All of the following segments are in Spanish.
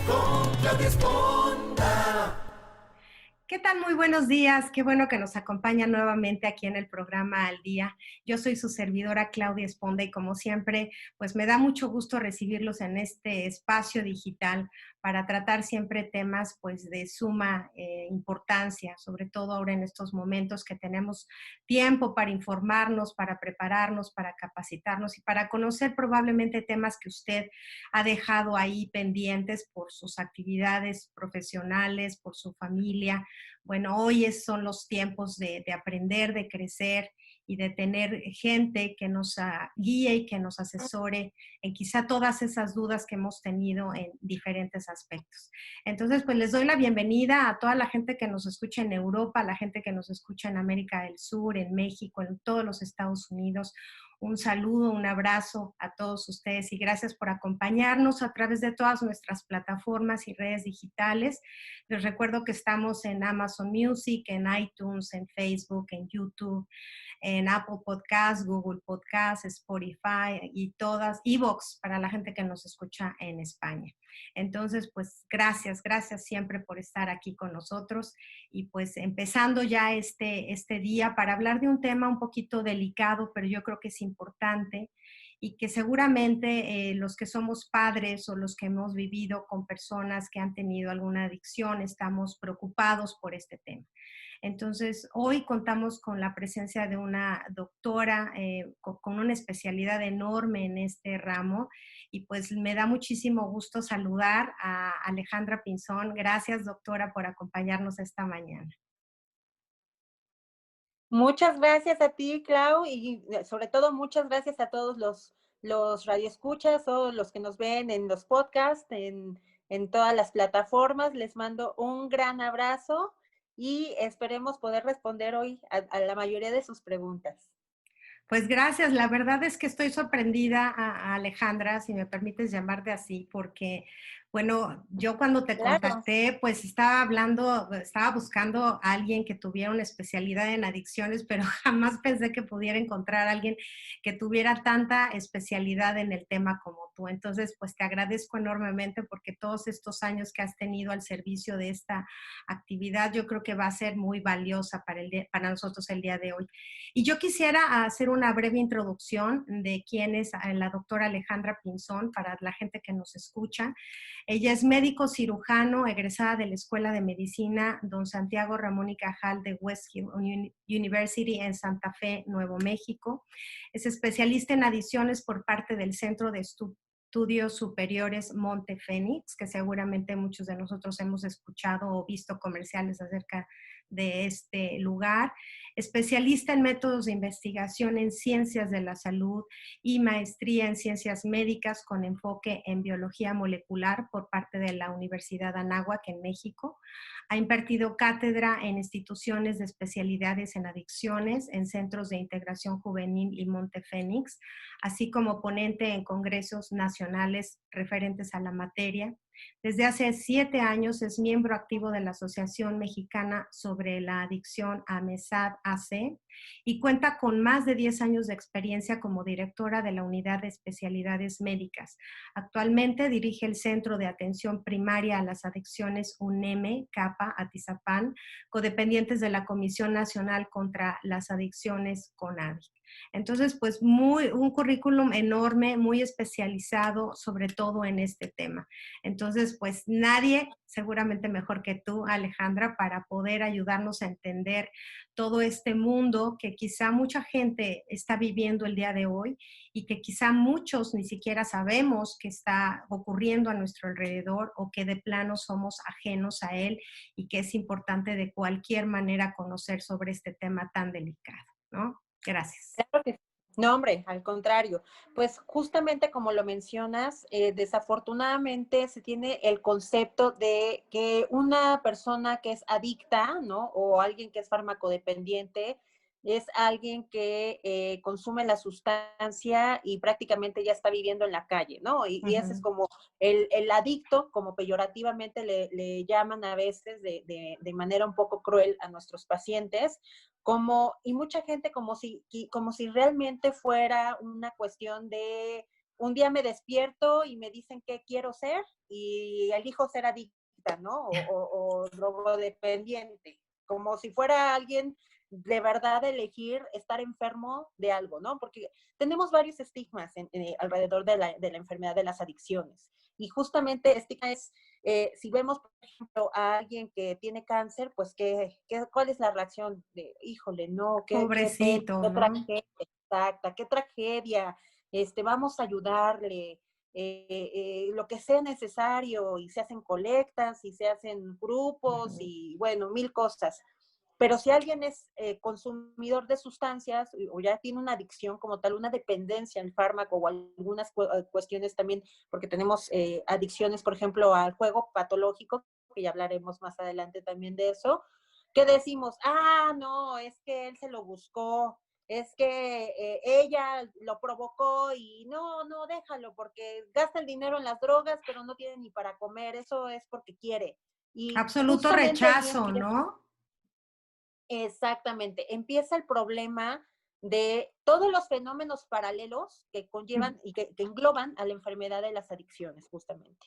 con Claudia Esponda. ¿Qué tal? Muy buenos días. Qué bueno que nos acompaña nuevamente aquí en el programa Al Día. Yo soy su servidora Claudia Esponda y como siempre, pues me da mucho gusto recibirlos en este espacio digital para tratar siempre temas pues de suma importancia, sobre todo ahora en estos momentos que tenemos tiempo para informarnos, para prepararnos, para capacitarnos y para conocer probablemente temas que usted ha dejado ahí pendientes por sus actividades profesionales, por su familia. Bueno, hoy son los tiempos de aprender, de crecer y de tener gente que nos guíe y que nos asesore en quizá todas esas dudas que hemos tenido en diferentes aspectos. Entonces, pues les doy la bienvenida a toda la gente que nos escucha en Europa, a la gente que nos escucha en América del Sur, en México, en todos los Estados Unidos. Un saludo, un abrazo a todos ustedes y gracias por acompañarnos a través de todas nuestras plataformas y redes digitales. Les recuerdo que estamos en Amazon Music, en iTunes, en Facebook, en YouTube, en Apple Podcasts, Google Podcasts, Spotify y todas, iVoox para la gente que nos escucha en España. Entonces, pues gracias siempre por estar aquí con nosotros y pues empezando ya este día para hablar de un tema un poquito delicado, pero yo creo que es importante y que seguramente los que somos padres o los que hemos vivido con personas que han tenido alguna adicción estamos preocupados por este tema. Entonces, hoy contamos con la presencia de una doctora con una especialidad enorme en este ramo y pues me da muchísimo gusto saludar a Alejandra Pinzón. Gracias, doctora, por acompañarnos esta mañana. Muchas gracias a ti, Clau, y sobre todo muchas gracias a todos los radioescuchas, todos los que nos ven en los podcasts, en todas las plataformas. Les mando un gran abrazo y esperemos poder responder hoy a la mayoría de sus preguntas. Pues gracias, la verdad es que estoy sorprendida, Alejandra, si me permites llamarte así, porque, bueno, yo cuando te Claro. contacté, pues estaba buscando a alguien que tuviera una especialidad en adicciones, pero jamás pensé que pudiera encontrar a alguien que tuviera tanta especialidad en el tema como tú. Entonces, pues te agradezco enormemente porque todos estos años que has tenido al servicio de esta actividad, yo creo que va a ser muy valiosa para nosotros el día de hoy. Y yo quisiera hacer una breve introducción de quién es la doctora Alejandra Pinzón para la gente que nos escucha. Ella es médico cirujano, egresada de la Escuela de Medicina Don Santiago Ramón y Cajal de Westhill University en Santa Fe, Nuevo México. Es especialista en adicciones por parte del Centro de Estudios Superiores Monte Fénix, que seguramente muchos de nosotros hemos escuchado o visto comerciales acerca de este lugar. Especialista en métodos de investigación en ciencias de la salud y maestría en ciencias médicas con enfoque en biología molecular por parte de la Universidad Anáhuac en México. Ha impartido cátedra en instituciones de especialidades en adicciones, en centros de integración juvenil y Monte Fénix, así como ponente en congresos nacionales referentes a la materia. Desde hace 7 años es miembro activo de la Asociación Mexicana sobre la Adicción AMESAD-AC y cuenta con más de 10 años de experiencia como directora de la Unidad de Especialidades Médicas. Actualmente dirige el Centro de Atención Primaria a las Adicciones UNEME, CAPA, Atizapán, codependientes de la Comisión Nacional contra las Adicciones, CONADI. Entonces, pues un currículum enorme, muy especializado, sobre todo en este tema. Entonces, pues nadie seguramente mejor que tú, Alejandra, para poder ayudarnos a entender todo este mundo que quizá mucha gente está viviendo el día de hoy y que quizá muchos ni siquiera sabemos que está ocurriendo a nuestro alrededor o que de plano somos ajenos a él y que es importante de cualquier manera conocer sobre este tema tan delicado, ¿no? Gracias. Claro que sí. No, hombre, al contrario. Pues justamente como lo mencionas, desafortunadamente se tiene el concepto de que una persona que es adicta, ¿no? O alguien que es farmacodependiente, es alguien que consume la sustancia y prácticamente ya está viviendo en la calle, ¿no? Y ese es como el adicto, como peyorativamente le llaman a veces de manera un poco cruel a nuestros pacientes, y mucha gente como si realmente fuera una cuestión de un día me despierto y me dicen qué quiero ser y elijo ser adicta, ¿no? O drogodependiente, como si fuera alguien de verdad elegir estar enfermo de algo, ¿no? Porque tenemos varios estigmas alrededor de la enfermedad de las adicciones. Y justamente el estigma es, si vemos, por ejemplo, a alguien que tiene cáncer, pues, ¿cuál es la reacción? De, híjole, no, qué pena, Pobrecito, qué ¿no? tragedia, exacta, qué tragedia, vamos a ayudarle, lo que sea necesario, y se hacen colectas, y se hacen grupos, y bueno, mil cosas. Pero si alguien es consumidor de sustancias o ya tiene una adicción como tal, una dependencia al fármaco o algunas cuestiones también, porque tenemos adicciones, por ejemplo, al juego patológico, que ya hablaremos más adelante también de eso, que decimos, no, es que él se lo buscó, es que ella lo provocó y no, déjalo, porque gasta el dinero en las drogas, pero no tiene ni para comer, eso es porque quiere. Y Absoluto justamente ahí rechazo, empieza. ¿no? Exactamente, empieza el problema de todos los fenómenos paralelos que conllevan y que engloban a la enfermedad de las adicciones, justamente.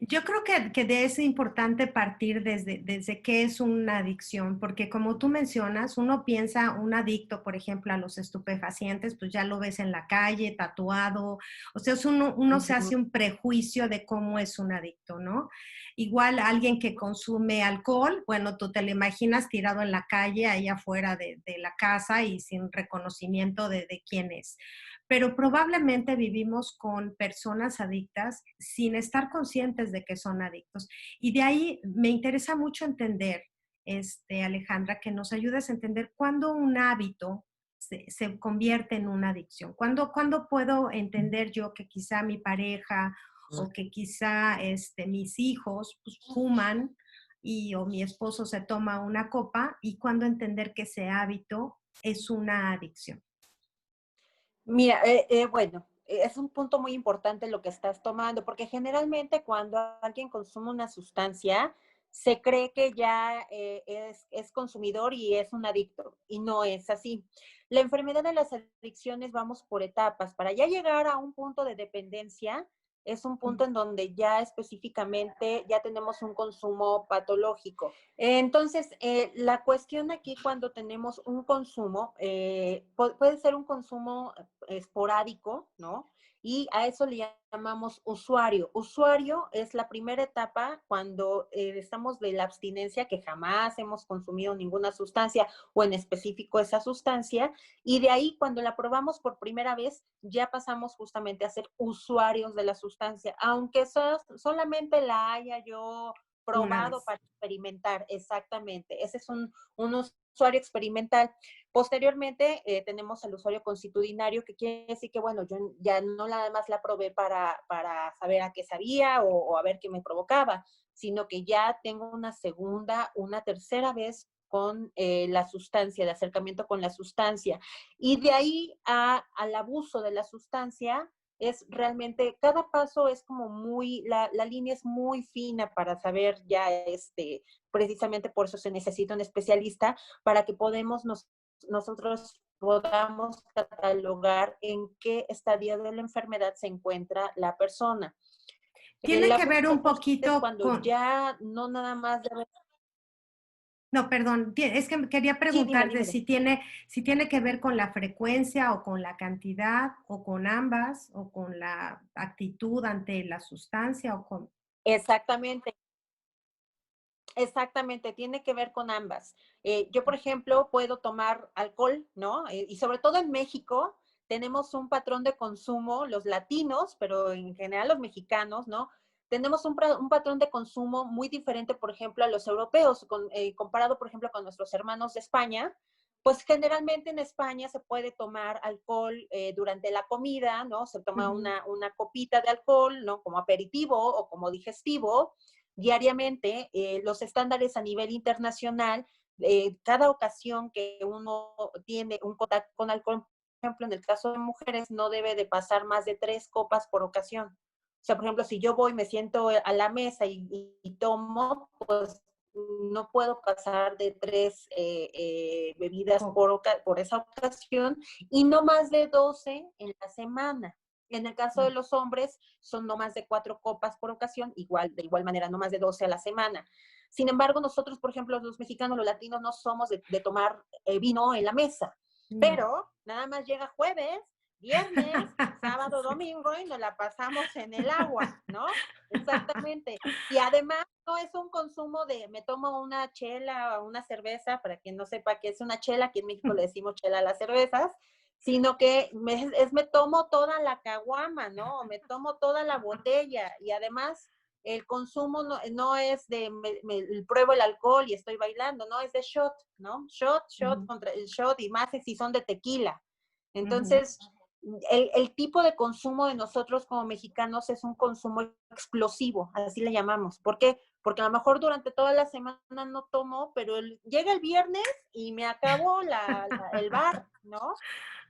Yo creo que es importante partir desde qué es una adicción, porque como tú mencionas, uno piensa un adicto, por ejemplo, a los estupefacientes, pues ya lo ves en la calle, tatuado, o sea, uno se hace un prejuicio de cómo es un adicto, ¿no? Igual alguien que consume alcohol, bueno, tú te lo imaginas tirado en la calle, ahí afuera de la casa y sin reconocimiento de quién es, pero probablemente vivimos con personas adictas sin estar conscientes de que son adictos. Y de ahí me interesa mucho entender, Alejandra, que nos ayudes a entender cuándo un hábito se convierte en una adicción. ¿Cuándo puedo entender yo que quizá mi pareja o que quizá mis hijos pues, fuman o mi esposo se toma una copa y cuándo entender que ese hábito es una adicción? Mira, bueno, es un punto muy importante lo que estás tomando, porque generalmente cuando alguien consume una sustancia, se cree que ya es consumidor y es un adicto, y no es así. La enfermedad de las adicciones vamos por etapas. Para ya llegar a un punto de dependencia, es un punto en donde ya específicamente ya tenemos un consumo patológico. Entonces, la cuestión aquí cuando tenemos un consumo, puede ser un consumo esporádico, ¿no? Y a eso le llamamos usuario. Usuario es la primera etapa cuando estamos de la abstinencia, que jamás hemos consumido ninguna sustancia o en específico esa sustancia, y de ahí cuando la probamos por primera vez ya pasamos justamente a ser usuarios de la sustancia, aunque solamente la haya yo Una probado vez. para experimentar, exactamente. Ese es un usuario experimental. Posteriormente tenemos el usuario constitucionario, que quiere decir que, bueno, yo ya no nada más la probé para saber a qué sabía o a ver qué me provocaba, sino que ya tengo una segunda, una tercera vez con la sustancia, de acercamiento con la sustancia. Y de ahí al abuso de la sustancia, es realmente, cada paso es como la línea es muy fina para saber ya, precisamente por eso se necesita un especialista para que nosotros podamos catalogar en qué estadio de la enfermedad se encuentra la persona. El Tiene que ver abuso un justo es poquito cuando con, ya no nada más debe... no, perdón, es que quería Sí, dime, preguntarte dime. si tiene que ver con la frecuencia o con la cantidad o con ambas o con la actitud ante la sustancia o con... Exactamente. Exactamente, tiene que ver con ambas. Yo, por ejemplo, puedo tomar alcohol, ¿no? Y sobre todo en México tenemos un patrón de consumo, los latinos, pero en general los mexicanos, ¿no? Tenemos un patrón de consumo muy diferente, por ejemplo, a los europeos, comparado, por ejemplo, con nuestros hermanos de España. Pues generalmente en España se puede tomar alcohol durante la comida, ¿no? Se toma Ujú. una copita de alcohol, ¿no? Como aperitivo o como digestivo diariamente. Los estándares a nivel internacional, cada ocasión que uno tiene un contacto con alcohol, por ejemplo, en el caso de mujeres, no debe de pasar más de 3 copas por ocasión. O sea, por ejemplo, si yo voy, me siento a la mesa y tomo, pues no puedo pasar de 3 bebidas Co- por esa ocasión y no más de 12 en la semana. En el caso de los hombres, son no más de 4 copas por ocasión, igual, de igual manera, no más de 12 a la semana. Sin embargo, nosotros, por ejemplo, los mexicanos, los latinos, no somos de tomar vino en la mesa, No. pero nada más llega jueves, viernes, sábado, domingo y nos la pasamos en el agua, ¿no? Exactamente. Y además no es un consumo de, me tomo una chela o una cerveza, para quien no sepa qué es una chela, aquí en México le decimos chela a las cervezas, sino que me tomo toda la caguama, ¿no? O me tomo toda la botella y además el consumo no es de pruebo el alcohol y estoy bailando, no, es de shot, ¿no? Shot contra el shot y más si son de tequila. Entonces, el tipo de consumo de nosotros como mexicanos es un consumo explosivo, así le llamamos. ¿Por qué? Porque a lo mejor durante toda la semana no tomo, pero llega el viernes y me acabo el bar, ¿no?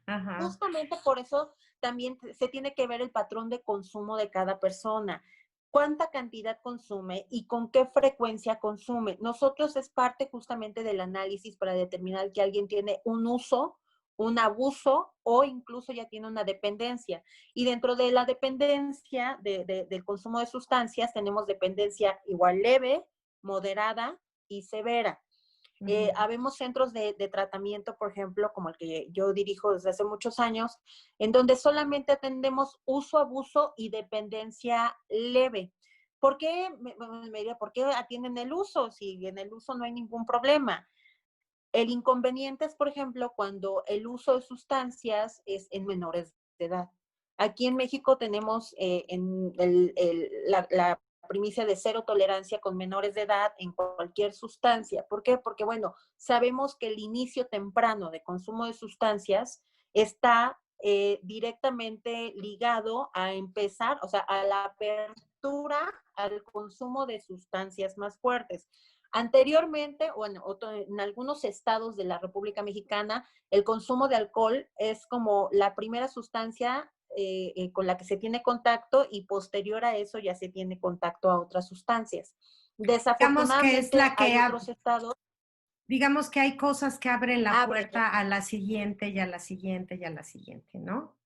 Ajá. Justamente por eso también se tiene que ver el patrón de consumo de cada persona. ¿Cuánta cantidad consume y con qué frecuencia consume? Nosotros es parte justamente del análisis para determinar que alguien tiene un uso, un abuso o incluso ya tiene una dependencia. Y dentro de la dependencia del consumo de sustancias tenemos dependencia igual leve, moderada y severa. Habemos centros de tratamiento, por ejemplo, como el que yo dirijo desde hace muchos años, en donde solamente atendemos uso, abuso y dependencia leve. ¿Por qué? Me diría, ¿por qué atienden el uso? Si en el uso no hay ningún problema. El inconveniente es, por ejemplo, cuando el uso de sustancias es en menores de edad. Aquí en México tenemos la primicia de cero tolerancia con menores de edad en cualquier sustancia. ¿Por qué? Porque, bueno, sabemos que el inicio temprano de consumo de sustancias está directamente ligado a empezar, o sea, a la apertura al consumo de sustancias más fuertes. Anteriormente, o en algunos estados de la República Mexicana, el consumo de alcohol es como la primera sustancia con la que se tiene contacto y posterior a eso ya se tiene contacto a otras sustancias. Digamos que es Desafortunadamente la hay que, otros estados. digamos que hay cosas que abren la Abren. puerta a la siguiente y a la siguiente y a la siguiente, ¿no?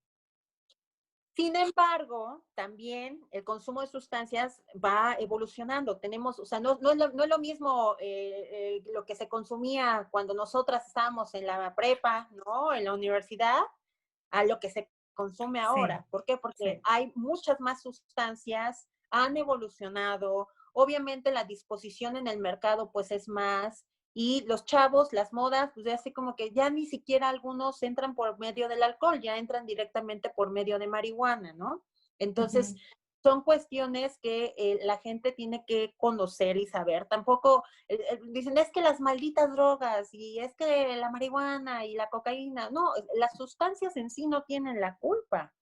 Sin embargo, también el consumo de sustancias va evolucionando. Tenemos, o sea, no es lo mismo lo que se consumía cuando nosotras estábamos en la prepa, ¿no? En la universidad, a lo que se consume Sí, ahora. ¿Por qué? Porque sí. hay muchas más sustancias, han evolucionado. Obviamente la disposición en el mercado pues es más, y los chavos, las modas, pues ya así como que ya ni siquiera algunos entran por medio del alcohol, ya entran directamente por medio de marihuana, ¿no? Entonces, Ujú. son cuestiones que la gente tiene que conocer y saber. Tampoco dicen, es que las malditas drogas y es que la marihuana y la cocaína, no, las sustancias en sí no tienen la culpa.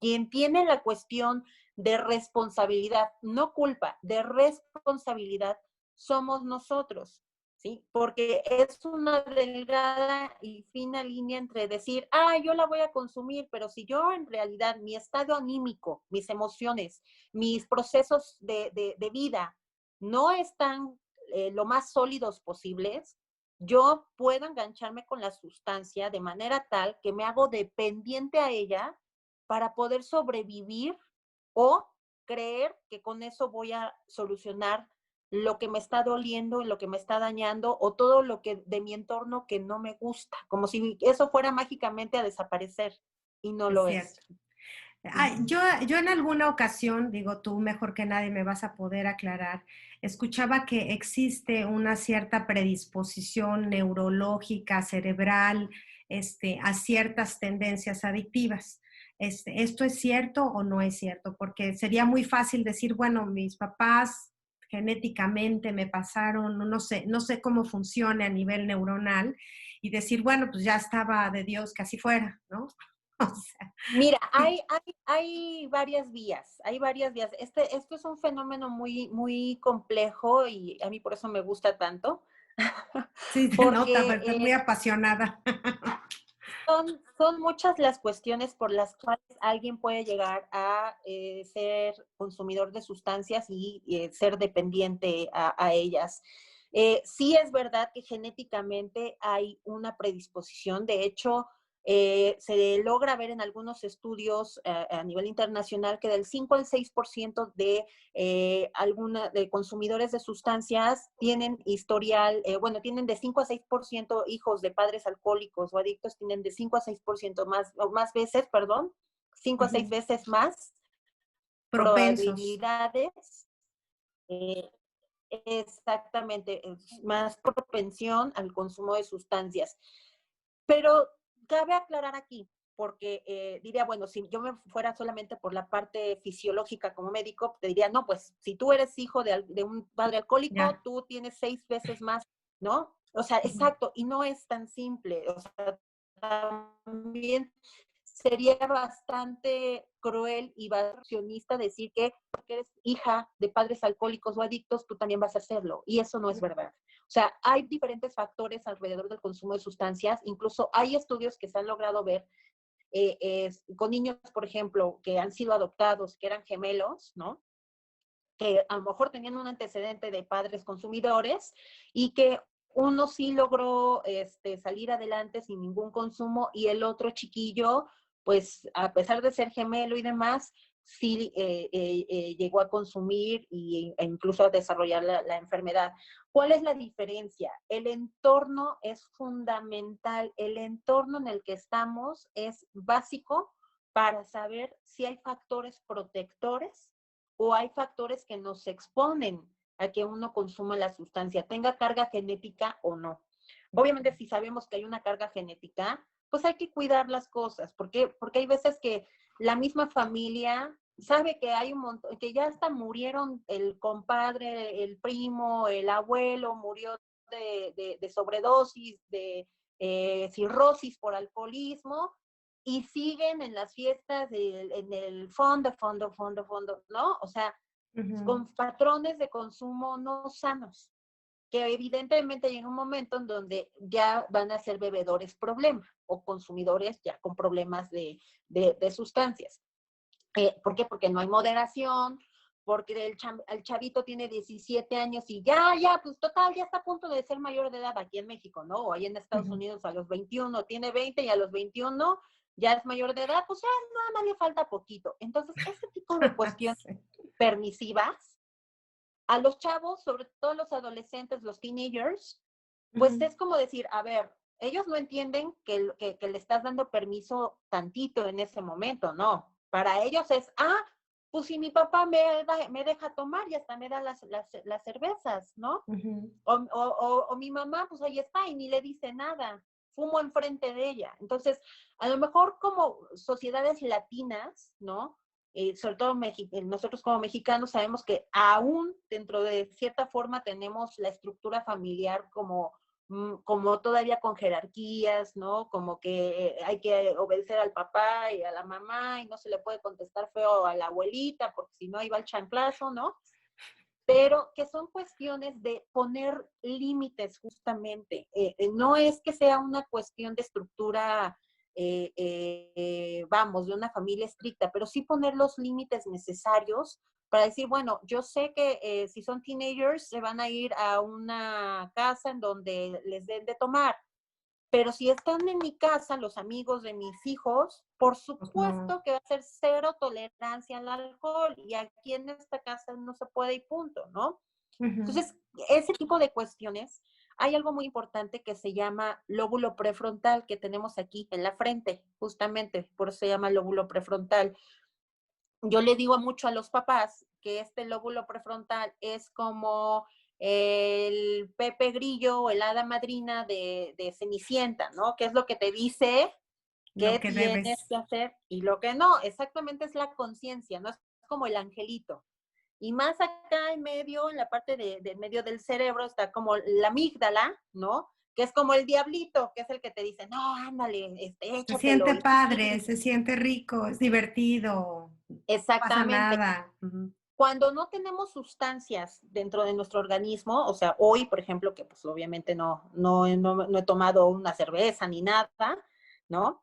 Quien tiene la cuestión de responsabilidad, no culpa, de responsabilidad, somos nosotros, ¿sí? Porque es una delgada y fina línea entre decir, yo la voy a consumir, pero si yo en realidad mi estado anímico, mis emociones, mis procesos de vida no están lo más sólidos posibles, yo puedo engancharme con la sustancia de manera tal que me hago dependiente a ella para poder sobrevivir o creer que con eso voy a solucionar lo que me está doliendo y lo que me está dañando o todo lo que de mi entorno que no me gusta, como si eso fuera mágicamente a desaparecer y no Es lo es. cierto. Yo en alguna ocasión, digo tú mejor que nadie me vas a poder aclarar, escuchaba que existe una cierta predisposición neurológica, cerebral, a ciertas tendencias adictivas. ¿Esto es cierto o no es cierto? Porque sería muy fácil decir, bueno, mis papás genéticamente me pasaron, no sé cómo funciona a nivel neuronal, y decir, bueno, pues ya estaba de Dios que así fuera, ¿no? O sea, Mira, sí. hay varias vías, hay varias vías. Esto es un fenómeno muy complejo y a mí por eso me gusta tanto, Sí, se nota, pero porque estás muy apasionada. son muchas las cuestiones por las cuales alguien puede llegar a ser consumidor de sustancias y ser dependiente a ellas. Sí es verdad que genéticamente hay una predisposición, de hecho, se logra ver en algunos estudios a nivel internacional que del 5 al 6% de de consumidores de sustancias tienen historial, tienen de 5 a 6% hijos de padres alcohólicos o adictos, tienen de 5 a 6% más, o más veces, perdón, 5 a 6 veces más Propensos. probabilidades, eh, exactamente, más propensión al consumo de sustancias. Pero cabe aclarar aquí, porque diría, bueno, si yo me fuera solamente por la parte fisiológica como médico, te diría, no, pues si tú eres hijo de un padre alcohólico, Ya. tú tienes 6 veces más, ¿no? O sea, exacto, y no es tan simple. O sea, también sería bastante cruel y accionista decir que porque eres hija de padres alcohólicos o adictos, tú también vas a hacerlo. Y eso no es verdad. O sea, hay diferentes factores alrededor del consumo de sustancias. Incluso hay estudios que se han logrado ver con niños, por ejemplo, que han sido adoptados, que eran gemelos, ¿no? Que a lo mejor tenían un antecedente de padres consumidores y que uno sí logró salir adelante sin ningún consumo y el otro chiquillo, pues a pesar de ser gemelo y demás, sí llegó a consumir e incluso a desarrollar la enfermedad. ¿Cuál es la diferencia? El entorno es fundamental. El entorno en el que estamos es básico para saber si hay factores protectores o hay factores que nos exponen a que uno consuma la sustancia, tenga carga genética o no. Obviamente, si sabemos que hay una carga genética, pues hay que cuidar las cosas. ¿Por qué? Porque hay veces que la misma familia sabe que hay un montón, que ya hasta murieron el compadre, el primo, el abuelo, murió de sobredosis, de cirrosis por alcoholismo, y siguen en las fiestas, en el fondo, ¿no? O sea, con patrones de consumo no sanos, que evidentemente llega un momento en donde ya van a ser bebedores problema o consumidores ya con problemas de sustancias. ¿Por qué? Porque no hay moderación, porque el chavito tiene 17 años y pues total, ya está a punto de ser mayor de edad aquí en México, ¿no? O ahí en Estados Unidos a los 21, tiene 20 y a los 21 ya es mayor de edad, pues ya nada más le falta poquito. Entonces, este tipo de cuestiones Sí. permisivas, a los chavos, sobre todo los adolescentes, los teenagers, pues es como decir, a ver, ellos no entienden que le estás dando permiso tantito en ese momento, no. Para ellos es, pues si mi papá me deja tomar y hasta me da las cervezas, ¿no? O mi mamá, pues ahí está y ni le dice nada, fumo enfrente de ella. Entonces, a lo mejor como sociedades latinas, ¿no? Sobre todo nosotros como mexicanos sabemos que aún dentro de cierta forma tenemos la estructura familiar como todavía con jerarquías, ¿no? Como que hay que obedecer al papá y a la mamá y no se le puede contestar feo a la abuelita porque si no ahí va el chanclazo, ¿no? Pero que son cuestiones de poner límites justamente. No es que sea una cuestión de estructura, de una familia estricta, pero sí poner los límites necesarios para decir, bueno, yo sé que si son teenagers se van a ir a una casa en donde les den de tomar, pero si están en mi casa, los amigos de mis hijos, por Pues no. supuesto que va a ser cero tolerancia al alcohol y aquí en esta casa no se puede y punto, ¿no? Entonces, ese tipo de cuestiones, hay algo muy importante que se llama lóbulo prefrontal que tenemos aquí en la frente, justamente, por eso se llama lóbulo prefrontal. Yo le digo mucho a los papás que este lóbulo prefrontal es como el Pepe Grillo o el hada madrina de Cenicienta, ¿no? ¿Qué es lo que te dice Lo qué que tienes debes. que hacer y lo que no? Exactamente es la conciencia, ¿no? Es como el angelito. Y más acá en la parte de medio del cerebro, está como la amígdala, ¿no? Que es como el diablito, que es el que te dice, no, ándale, Se échatelo. siente Y padre, sí, se siente rico, es divertido, no pasa exactamente. nada. Cuando no tenemos sustancias dentro de nuestro organismo, o sea, hoy, por ejemplo, que pues obviamente no he tomado una cerveza ni nada, ¿no?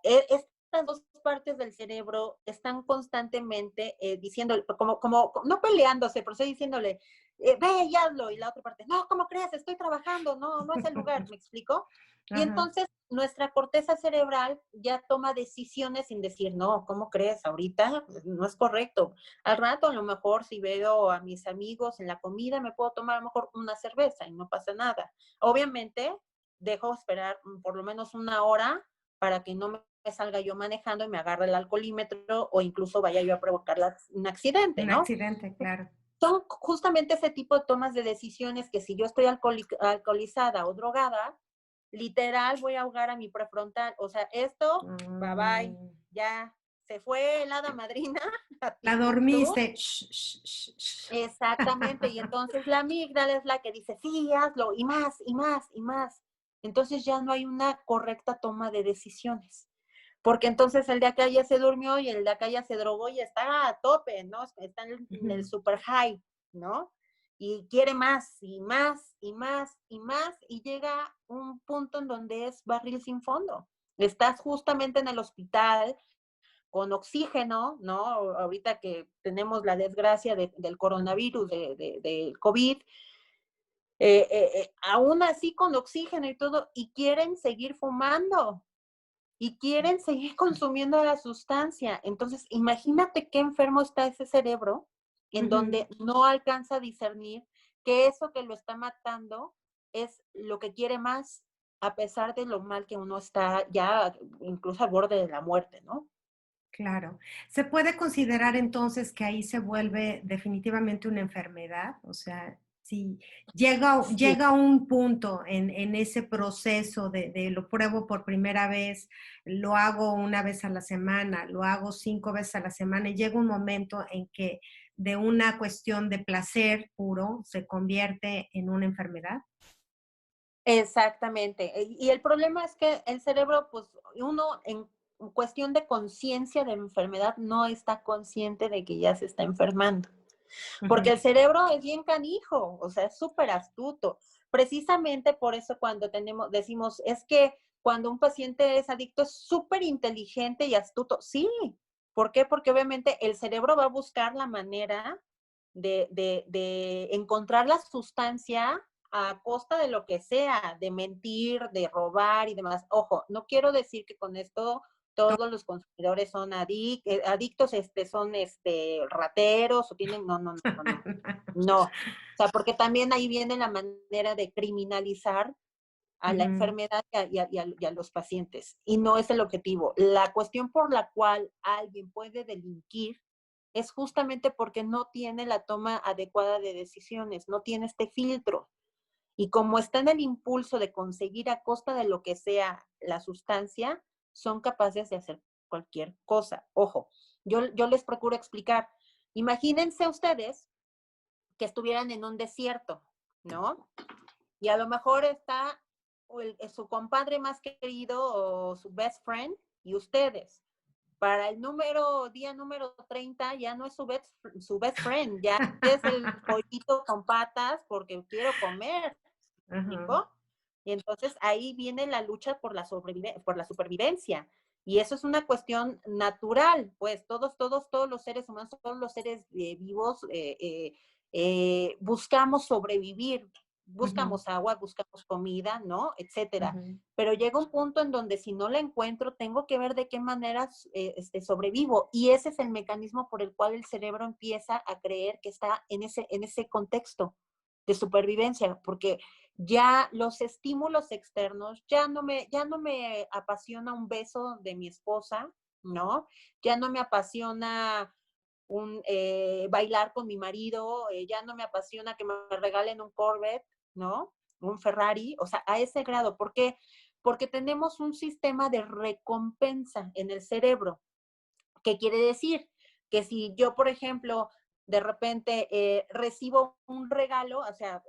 Estas dos partes del cerebro están constantemente diciendo, como, no peleándose, pero estoy diciéndole, ve y hazlo, y la otra parte, no, ¿cómo crees? Estoy trabajando, no es el lugar, ¿me explico? Y Ajá. entonces nuestra corteza cerebral ya toma decisiones sin decir, no, ¿cómo crees? Ahorita no es correcto. Al rato, a lo mejor, si veo a mis amigos en la comida, me puedo tomar a lo mejor una cerveza y no pasa nada. Obviamente, dejo esperar por lo menos una hora para que no me salga yo manejando y me agarre el alcoholímetro o incluso vaya yo a provocar un accidente, Un ¿no? accidente, claro. Son justamente ese tipo de tomas de decisiones que si yo estoy alcoholizada o drogada, literal voy a ahogar a mi prefrontal. O sea, esto, bye bye, Mm. ya se fue el hada madrina a La Timbuktu. dormiste. Shh, shh, shh, shh. Exactamente, y entonces la amígdala es la que dice, sí, hazlo, y más, y más, y más. Entonces ya no hay una correcta toma de decisiones. Porque entonces el de acá ya se durmió y el de acá ya se drogó y está a tope, ¿no? Está en el super high, ¿no? Y quiere más y más y más y más y llega un punto en donde es barril sin fondo. Estás justamente en el hospital con oxígeno, ¿no? Ahorita que tenemos la desgracia del coronavirus, del COVID, aún así con oxígeno y todo, y quieren seguir fumando y quieren seguir consumiendo la sustancia. Entonces, imagínate qué enfermo está ese cerebro en donde no alcanza a discernir que eso que lo está matando es lo que quiere más, a pesar de lo mal que uno está ya incluso al borde de la muerte, ¿no? Claro. ¿Se puede considerar entonces que ahí se vuelve definitivamente una enfermedad? O sea, si Sí. llega un punto en ese proceso de lo pruebo por primera vez, lo hago una vez a la semana, lo hago 5 veces a la semana, y llega un momento en que de una cuestión de placer puro se convierte en una enfermedad. Exactamente. Y el problema es que el cerebro, pues uno en cuestión de conciencia de enfermedad no está consciente de que ya se está enfermando. Porque Ujú. el cerebro es bien canijo, o sea, es súper astuto. Precisamente por eso cuando decimos, es que cuando un paciente es adicto es súper inteligente y astuto. Sí, ¿por qué? Porque obviamente el cerebro va a buscar la manera de encontrar la sustancia a costa de lo que sea, de mentir, de robar y demás. Ojo, no quiero decir que con esto todos los consumidores son adictos, son rateros o tienen, no, no, no, no, no. O sea, porque también ahí viene la manera de criminalizar a la Ujú, enfermedad y a los pacientes. Y no es el objetivo. La cuestión por la cual alguien puede delinquir es justamente porque no tiene la toma adecuada de decisiones, no tiene este filtro. Y como está en el impulso de conseguir a costa de lo que sea la sustancia, son capaces de hacer cualquier cosa. Ojo, yo les procuro explicar. Imagínense ustedes que estuvieran en un desierto, ¿no? Y a lo mejor está su compadre más querido o su best friend y ustedes. Para el día número 30 ya no es su best friend, ya es el pollito con patas porque quiero comer, ¿me ajá. explico? Y entonces ahí viene la lucha por la supervivencia. Y eso es una cuestión natural, pues todos los seres humanos, todos los seres vivos buscamos sobrevivir, Ujú, buscamos agua, buscamos comida, ¿no? Etcétera. ujú. Pero llega un punto en donde si no la encuentro, tengo que ver de qué manera sobrevivo. Y ese es el mecanismo por el cual el cerebro empieza a creer que está en ese contexto de supervivencia, porque ya los estímulos externos, ya no me apasiona un beso de mi esposa, ¿no? Ya no me apasiona bailar con mi marido, ya no me apasiona que me regalen un Corvette, ¿no? Un Ferrari, o sea, a ese grado. ¿Por qué? Porque tenemos un sistema de recompensa en el cerebro. ¿Qué quiere decir? Que si yo, por ejemplo, de repente recibo un regalo, o sea,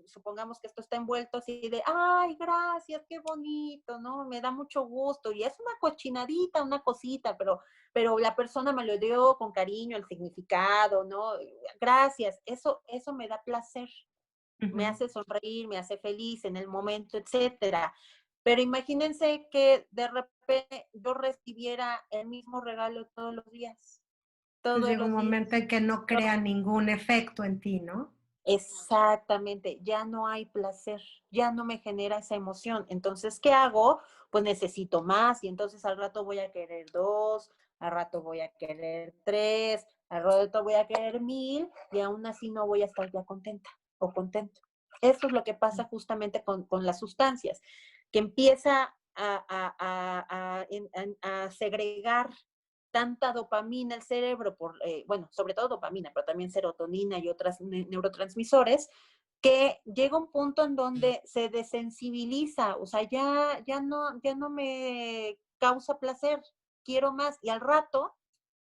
supongamos que esto está envuelto así de, ay, gracias, qué bonito, ¿no? Me da mucho gusto. Y es una cochinadita, una cosita, pero la persona me lo dio con cariño, el significado, ¿no? Gracias, eso me da placer, me Ujú. hace sonreír, me hace feliz en el momento, etcétera. Pero imagínense que de repente yo recibiera el mismo regalo Pues todos llega un los días. momento en que no crea ningún efecto en ti, ¿no? Exactamente, ya no hay placer, ya no me genera esa emoción. Entonces, ¿qué hago? Pues necesito más y entonces al rato voy a querer 2, al rato voy a querer 3, al rato voy a querer 1000 y aún así no voy a estar ya contenta o contento. Eso es lo que pasa justamente con las sustancias, que empieza a segregar tanta dopamina el cerebro, bueno, sobre todo dopamina, pero también serotonina y otros neurotransmisores, que llega un punto en donde se desensibiliza, o sea, ya no me causa placer, quiero más, y al rato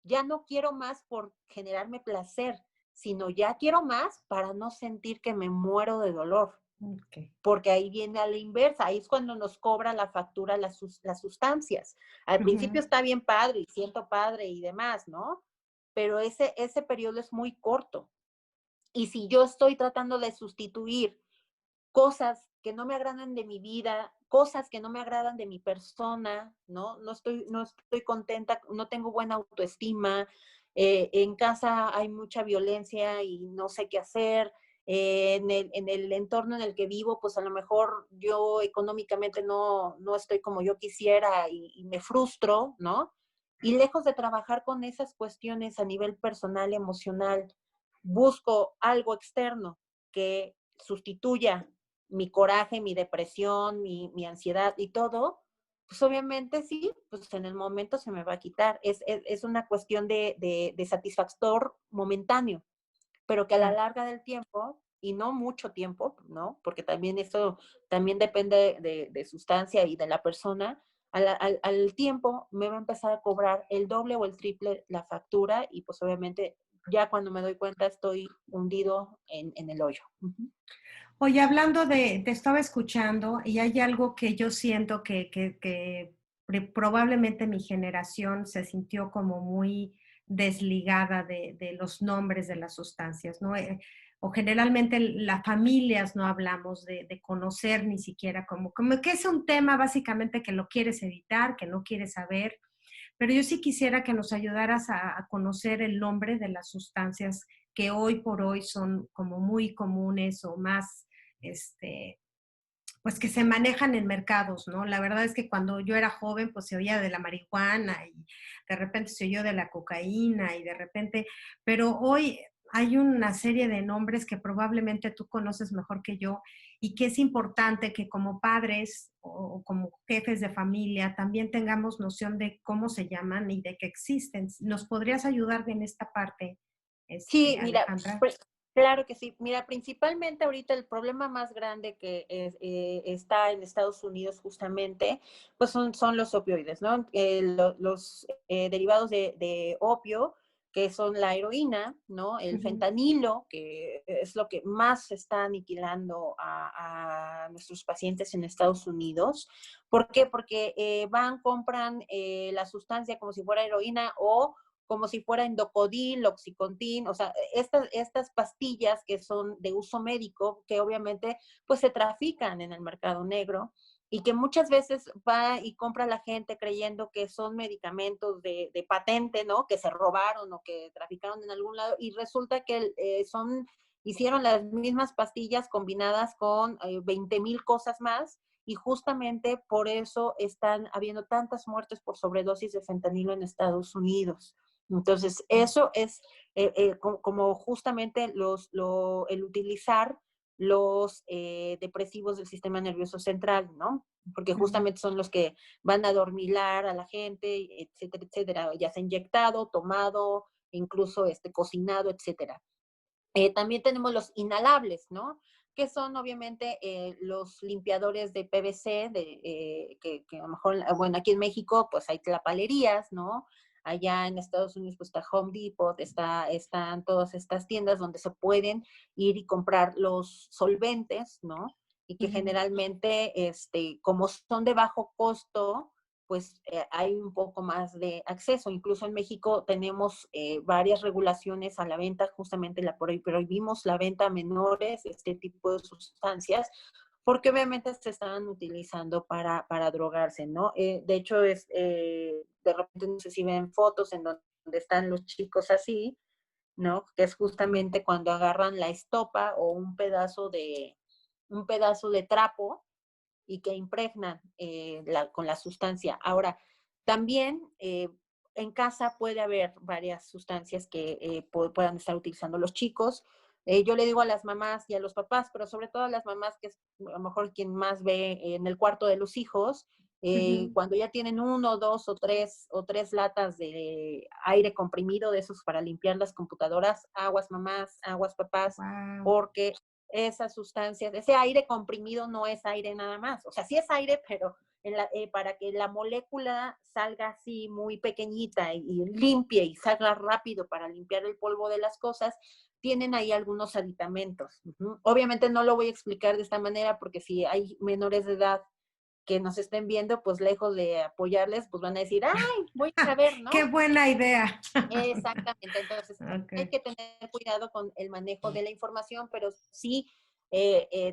ya no quiero más por generarme placer, sino ya quiero más para no sentir que me muero de dolor. Okay. Porque ahí viene a la inversa, ahí es cuando nos cobra la factura las sustancias. Al principio está bien padre y siento padre y demás, ¿no? Pero ese periodo es muy corto. Y si yo estoy tratando de sustituir cosas que no me agradan de mi vida, cosas que no me agradan de mi persona, ¿no? No estoy contenta, no tengo buena autoestima, en casa hay mucha violencia y no sé qué hacer, en el entorno en el que vivo, pues a lo mejor yo económicamente no estoy como yo quisiera y me frustro, ¿no? Y lejos de trabajar con esas cuestiones a nivel personal, emocional, busco algo externo que sustituya mi coraje, mi depresión, mi ansiedad y todo, pues obviamente sí, pues en el momento se me va a quitar. Es una cuestión de satisfactor momentáneo, pero que a la larga del tiempo, y no mucho tiempo, ¿no? Porque también eso también depende de sustancia y de la persona, al tiempo me va a empezar a cobrar el doble o el triple la factura y pues obviamente ya cuando me doy cuenta estoy hundido en el hoyo. Uh-huh. Oye, hablando te estaba escuchando y hay algo que yo siento que probablemente mi generación se sintió como muy desligada de los nombres de las sustancias, ¿no? O generalmente las familias no hablamos de conocer ni siquiera como que es un tema básicamente que lo quieres evitar, que no quieres saber, pero yo sí quisiera que nos ayudaras a conocer el nombre de las sustancias que hoy por hoy son como muy comunes o más, este, pues que se manejan en mercados, ¿no? La verdad es que cuando yo era joven, pues se oía de la marihuana y de repente se oyó de la cocaína y de repente, pero hoy hay una serie de nombres que probablemente tú conoces mejor que yo y que es importante que como padres o como jefes de familia también tengamos noción de cómo se llaman y de que existen. ¿Nos podrías ayudar en esta parte, Sí, mira, Alejandra? claro que sí. Mira, principalmente ahorita el problema más grande que está en Estados Unidos justamente, pues son los opioides, ¿no? Los derivados de opio, que son la heroína, ¿no? El Ujú, fentanilo, que es lo que más está aniquilando a nuestros pacientes en Estados Unidos. ¿Por qué? Porque van, compran la sustancia como si fuera heroína o como si fuera Endocodil, Oxycontin, o sea, estas pastillas que son de uso médico, que obviamente pues se trafican en el mercado negro y que muchas veces va y compra la gente creyendo que son medicamentos de patente, ¿no? Que se robaron o que traficaron en algún lado y resulta que hicieron las mismas pastillas combinadas con 20,000 cosas más y justamente por eso están habiendo tantas muertes por sobredosis de fentanilo en Estados Unidos. Entonces, eso es como justamente el utilizar los depresivos del sistema nervioso central, ¿no? Porque ujú. justamente son los que van a adormilar a la gente, etcétera, etcétera, ya sea inyectado, tomado, incluso cocinado, etcétera. También tenemos los inhalables, ¿no? Que son obviamente los limpiadores de PVC, que a lo mejor, bueno, aquí en México pues hay tlapalerías, ¿no? Allá en Estados Unidos pues está Home Depot, están todas estas tiendas donde se pueden ir y comprar los solventes, ¿no? Y que Ujú. generalmente, como son de bajo costo, pues hay un poco más de acceso. Incluso en México tenemos varias regulaciones a la venta, justamente prohibimos la venta a menores, este tipo de sustancias, porque obviamente se estaban utilizando para drogarse, ¿no? De hecho, de repente no sé si ven fotos en donde están los chicos así, ¿no? Que es justamente cuando agarran la estopa o un pedazo de trapo y que impregnan con la sustancia. Ahora, también en casa puede haber varias sustancias que puedan estar utilizando los chicos. Yo le digo a las mamás y a los papás, pero sobre todo a las mamás, que es a lo mejor quien más ve en el cuarto de los hijos, Ujú. cuando ya tienen uno, dos o tres latas de aire comprimido de esos para limpiar las computadoras, aguas mamás, aguas papás, Wow. porque esas sustancias, ese aire comprimido no es aire nada más. O sea, sí es aire, pero para que la molécula salga así muy pequeñita y limpie y salga rápido para limpiar el polvo de las cosas, tienen ahí algunos aditamentos. Obviamente no lo voy a explicar de esta manera porque si hay menores de edad que nos estén viendo, pues lejos de apoyarles, pues van a decir, ay, voy a saber, ¿no? Qué buena idea. Exactamente, entonces hay Ok. que tener cuidado con el manejo de la información, pero sí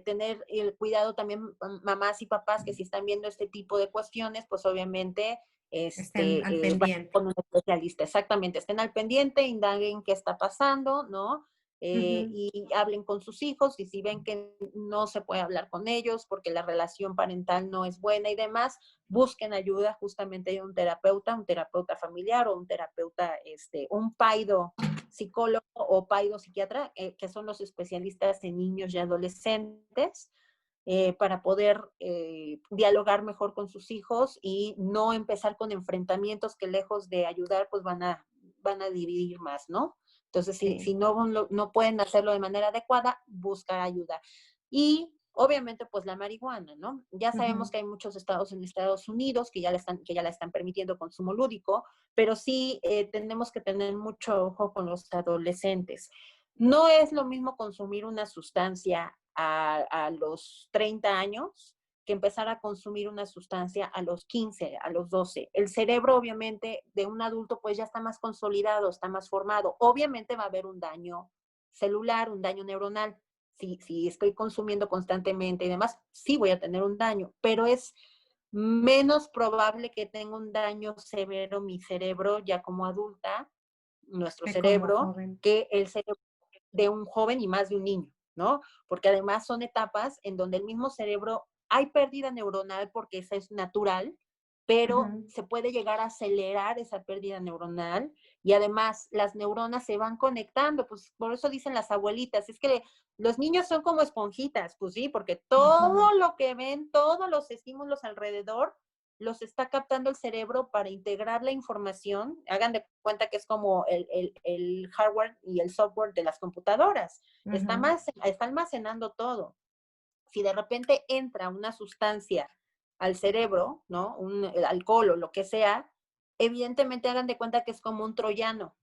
tener el cuidado también mamás y papás que si están viendo este tipo de cuestiones, pues obviamente Estén al vayan pendiente. con un especialista, exactamente, estén al pendiente, indaguen qué está pasando, ¿no? Ujú. Y hablen con sus hijos y si ven que no se puede hablar con ellos porque la relación parental no es buena y demás, busquen ayuda justamente de un terapeuta familiar o un terapeuta, un paido psicólogo o paido psiquiatra, que son los especialistas en niños y adolescentes, para poder dialogar mejor con sus hijos y no empezar con enfrentamientos que lejos de ayudar, pues van a dividir más, ¿no? Entonces, si Sí. no pueden hacerlo de manera adecuada, buscar ayuda. Y obviamente, pues la marihuana, ¿no? Ya sabemos Ujú. que hay muchos estados en Estados Unidos que ya la están permitiendo consumo lúdico, pero sí tenemos que tener mucho ojo con los adolescentes. No es lo mismo consumir una sustancia a los 30 años que empezar a consumir una sustancia a los 15, a los 12. El cerebro, obviamente, de un adulto, pues ya está más consolidado, está más formado. Obviamente va a haber un daño celular, un daño neuronal. Si estoy consumiendo constantemente y demás, sí voy a tener un daño, pero es menos probable que tenga un daño severo mi cerebro ya como adulta, nuestro Que como cerebro, joven. que el cerebro de un joven y más de un niño, ¿no? Porque además son etapas en donde el mismo cerebro hay pérdida neuronal porque esa es natural, pero Ujú. se puede llegar a acelerar esa pérdida neuronal y además las neuronas se van conectando, pues por eso dicen las abuelitas, es que los niños son como esponjitas, pues sí, porque Ujú. todo lo que ven, todos los estímulos alrededor, los está captando el cerebro para integrar la información. Hagan de cuenta que es como el hardware y el software de las computadoras. Ujú. Está almacenando todo. Si de repente entra una sustancia al cerebro, ¿no? El alcohol o lo que sea, evidentemente hagan de cuenta que es como un troyano,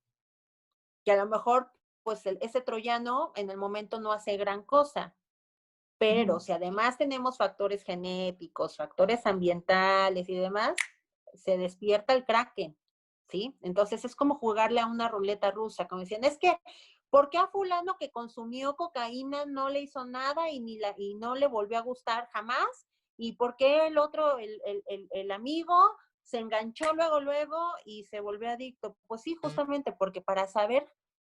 que a lo mejor, pues ese troyano en el momento no hace gran cosa, pero Ujú. si además tenemos factores genéticos, factores ambientales y demás, se despierta el kraken, ¿sí? Entonces es como jugarle a una ruleta rusa, como decían, es que, ¿por qué a fulano que consumió cocaína no le hizo nada y no le volvió a gustar jamás? ¿Y por qué el otro, el amigo, se enganchó luego y se volvió adicto? Pues sí, justamente porque para saber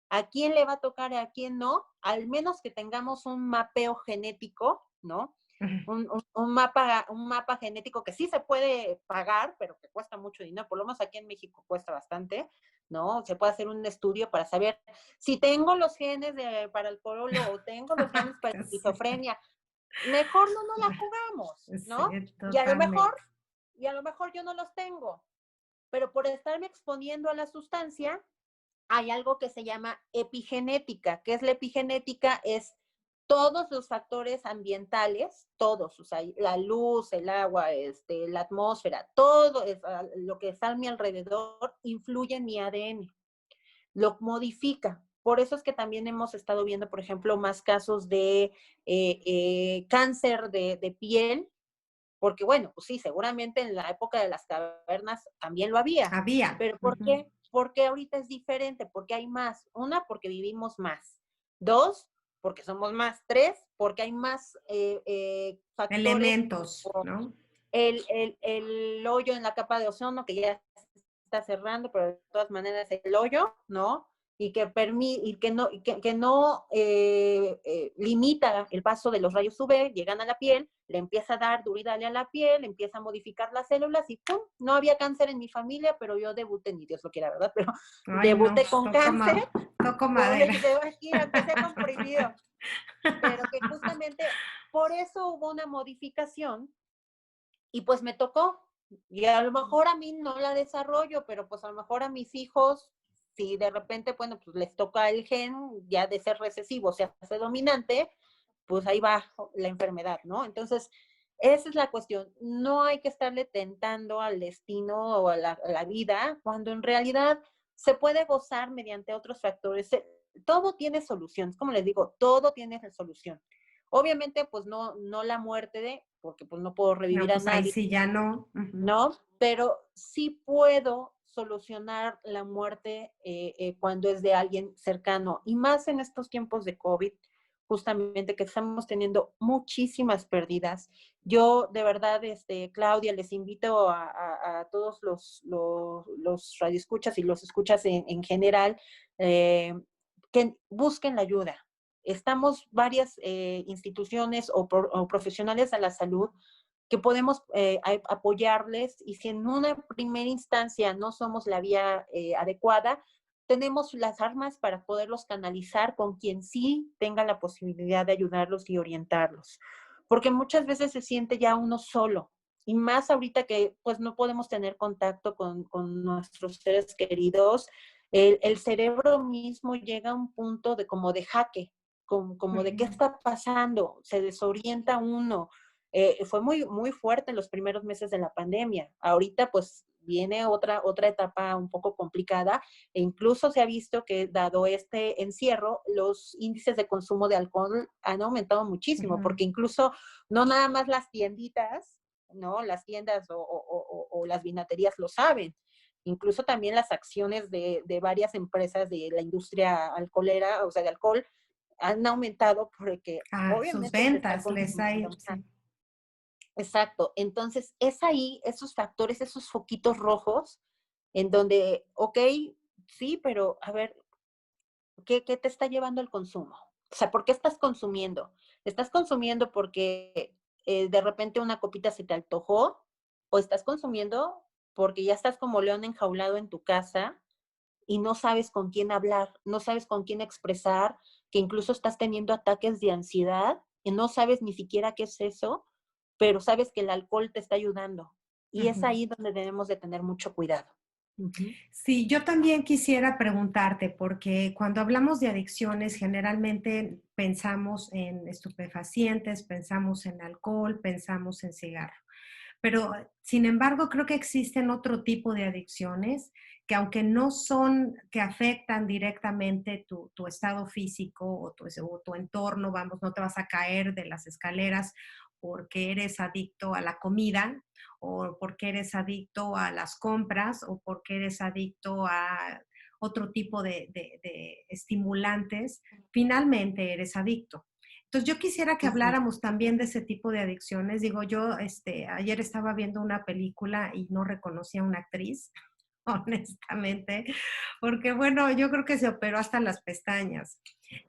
a quién le va a tocar y a quién no, al menos que tengamos un mapeo genético, ¿no? Ujú. Un mapa genético que sí se puede pagar, pero que cuesta mucho dinero, por lo menos aquí en México cuesta bastante, ¿no? Se puede hacer un estudio para saber si tengo los genes para el pololo o tengo los genes para la Sí. esquizofrenia. Mejor no nos la jugamos, Sí, ¿no? Y a lo mejor, totalmente. y a lo mejor yo no los tengo, pero por estarme exponiendo a la sustancia, hay algo que se llama epigenética. ¿Qué es la epigenética? Es todos los factores ambientales, todos, o sea, la luz, el agua, la atmósfera, todo lo que está a mi alrededor influye en mi ADN, lo modifica. Por eso es que también hemos estado viendo, por ejemplo, más casos de cáncer de piel, porque bueno, pues sí, seguramente en la época de las cavernas también lo había, Había. pero ¿por Ujú. qué? Porque ahorita es diferente, porque hay más. Una, porque vivimos más. Dos, porque somos más. Tres, porque hay más factores Elementos, como ¿no? el hoyo en la capa de ozono que ya se está cerrando, pero de todas maneras el hoyo, ¿no? que no limita el paso de los rayos UV, llegan a la piel, le empieza a dar duridad a la piel, empieza a modificar las células y ¡pum! No había cáncer en mi familia, pero yo debuté, ni Dios lo quiera, ¿verdad? Pero Ay, debuté no, con cáncer, toco pobre, madera. aquí empecé comprimido, pero que justamente por eso hubo una modificación y pues me tocó. Y a lo mejor a mí no la desarrollo, pero pues a lo mejor a mis hijos, si de repente, bueno, pues les toca el gen ya de ser recesivo, se hace dominante, pues ahí va la enfermedad, ¿no? Entonces, esa es la cuestión. No hay que estarle tentando al destino o a la vida, cuando en realidad se puede gozar mediante otros factores. Todo tiene solución, como les digo, todo tiene solución. Obviamente, pues no la muerte porque pues no puedo No, revivir a pues ahí nadie, sí ya no. Ujú. ¿no? Pero sí puedo solucionar la muerte cuando es de alguien cercano. Y más en estos tiempos de COVID, justamente que estamos teniendo muchísimas pérdidas. Yo, de verdad, Claudia, les invito a todos los radioescuchas y los escuchas en general, que busquen la ayuda. Estamos varias instituciones o profesionales de la salud que podemos apoyarles y si en una primera instancia no somos la vía adecuada, tenemos las armas para poderlos canalizar con quien sí tenga la posibilidad de ayudarlos y orientarlos. Porque muchas veces se siente ya uno solo. Y más ahorita que pues no podemos tener contacto con nuestros seres queridos, el cerebro mismo llega a un punto de como de jaque, como de qué está pasando, se desorienta uno, fue muy fuerte en los primeros meses de la pandemia. Ahorita pues viene otra etapa un poco complicada e incluso se ha visto que dado este encierro, los índices de consumo de alcohol han aumentado muchísimo, Ujú. porque incluso no nada más las tienditas, ¿no? Las tiendas o las vinaterías lo saben. Incluso también las acciones de varias empresas de la industria alcoholera, o sea, de alcohol, han aumentado porque Sus obviamente se está ventas les ha consumiendo ido, más. sí. Exacto. Entonces, es ahí esos factores, esos foquitos rojos, en donde, ok, sí, pero a ver, ¿qué te está llevando al consumo? O sea, ¿por qué estás consumiendo? ¿Estás consumiendo porque de repente una copita se te antojó? ¿O estás consumiendo porque ya estás como león enjaulado en tu casa y no sabes con quién hablar, no sabes con quién expresar, que incluso estás teniendo ataques de ansiedad y no sabes ni siquiera qué es eso, pero sabes que el alcohol te está ayudando? Y es Ujú. ahí donde debemos de tener mucho cuidado. Ujú. Sí, yo también quisiera preguntarte, porque cuando hablamos de adicciones, generalmente pensamos en estupefacientes, pensamos en alcohol, pensamos en cigarro. Pero, sin embargo, creo que existen otro tipo de adicciones que aunque no son, que afectan directamente tu estado físico o tu entorno, vamos, no te vas a caer de las escaleras porque eres adicto a la comida o porque eres adicto a las compras o porque eres adicto a otro tipo de estimulantes, finalmente eres adicto. Entonces, yo quisiera que Ujú. habláramos también de ese tipo de adicciones. Digo, yo ayer estaba viendo una película y no reconocía a una actriz, honestamente, porque bueno, yo creo que se operó hasta las pestañas.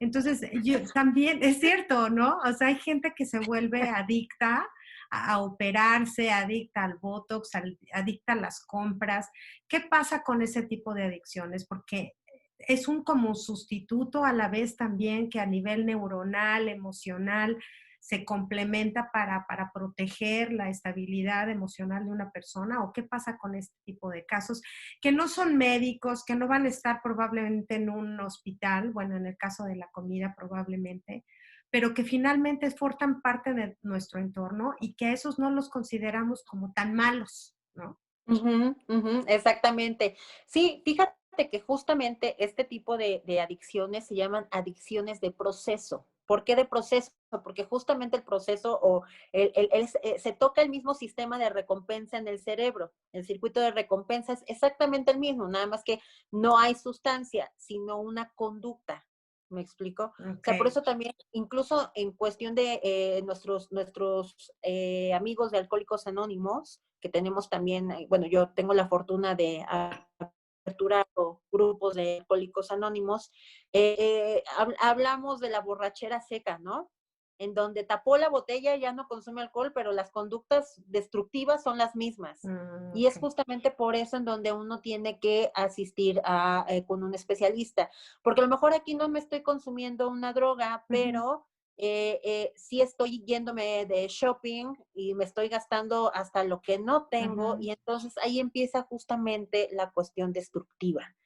Entonces, yo también, es cierto, ¿no? O sea, hay gente que se vuelve adicta a operarse, adicta al Botox, adicta a las compras. ¿Qué pasa con ese tipo de adicciones? Porque es un como sustituto a la vez también que a nivel neuronal, emocional, se complementa para proteger la estabilidad emocional de una persona, o qué pasa con este tipo de casos que no son médicos, que no van a estar probablemente en un hospital, bueno, en el caso de la comida probablemente, pero que finalmente forman parte de nuestro entorno y que a esos no los consideramos como tan malos, ¿no? Ujú, ujú, exactamente. Sí, fíjate que justamente este tipo de adicciones se llaman adicciones de proceso. ¿Por qué de proceso? Porque justamente el proceso o se toca el mismo sistema de recompensa en el cerebro. El circuito de recompensa es exactamente el mismo, nada más que no hay sustancia, sino una conducta. ¿Me explico? O Ok. sea, por eso también, incluso en cuestión de nuestros amigos de Alcohólicos Anónimos, que tenemos también, bueno, yo tengo la fortuna de aperturado grupos de alcohólicos anónimos, hablamos de la borrachera seca, ¿no? En donde tapó la botella, ya no consume alcohol, pero las conductas destructivas son las mismas. Y es Ok. justamente por eso en donde uno tiene que asistir con un especialista. Porque a lo mejor aquí no me estoy consumiendo una droga, Ujú, pero sí estoy yéndome de shopping y me estoy gastando hasta lo que no tengo. ujú. Y entonces ahí empieza justamente la cuestión destructiva,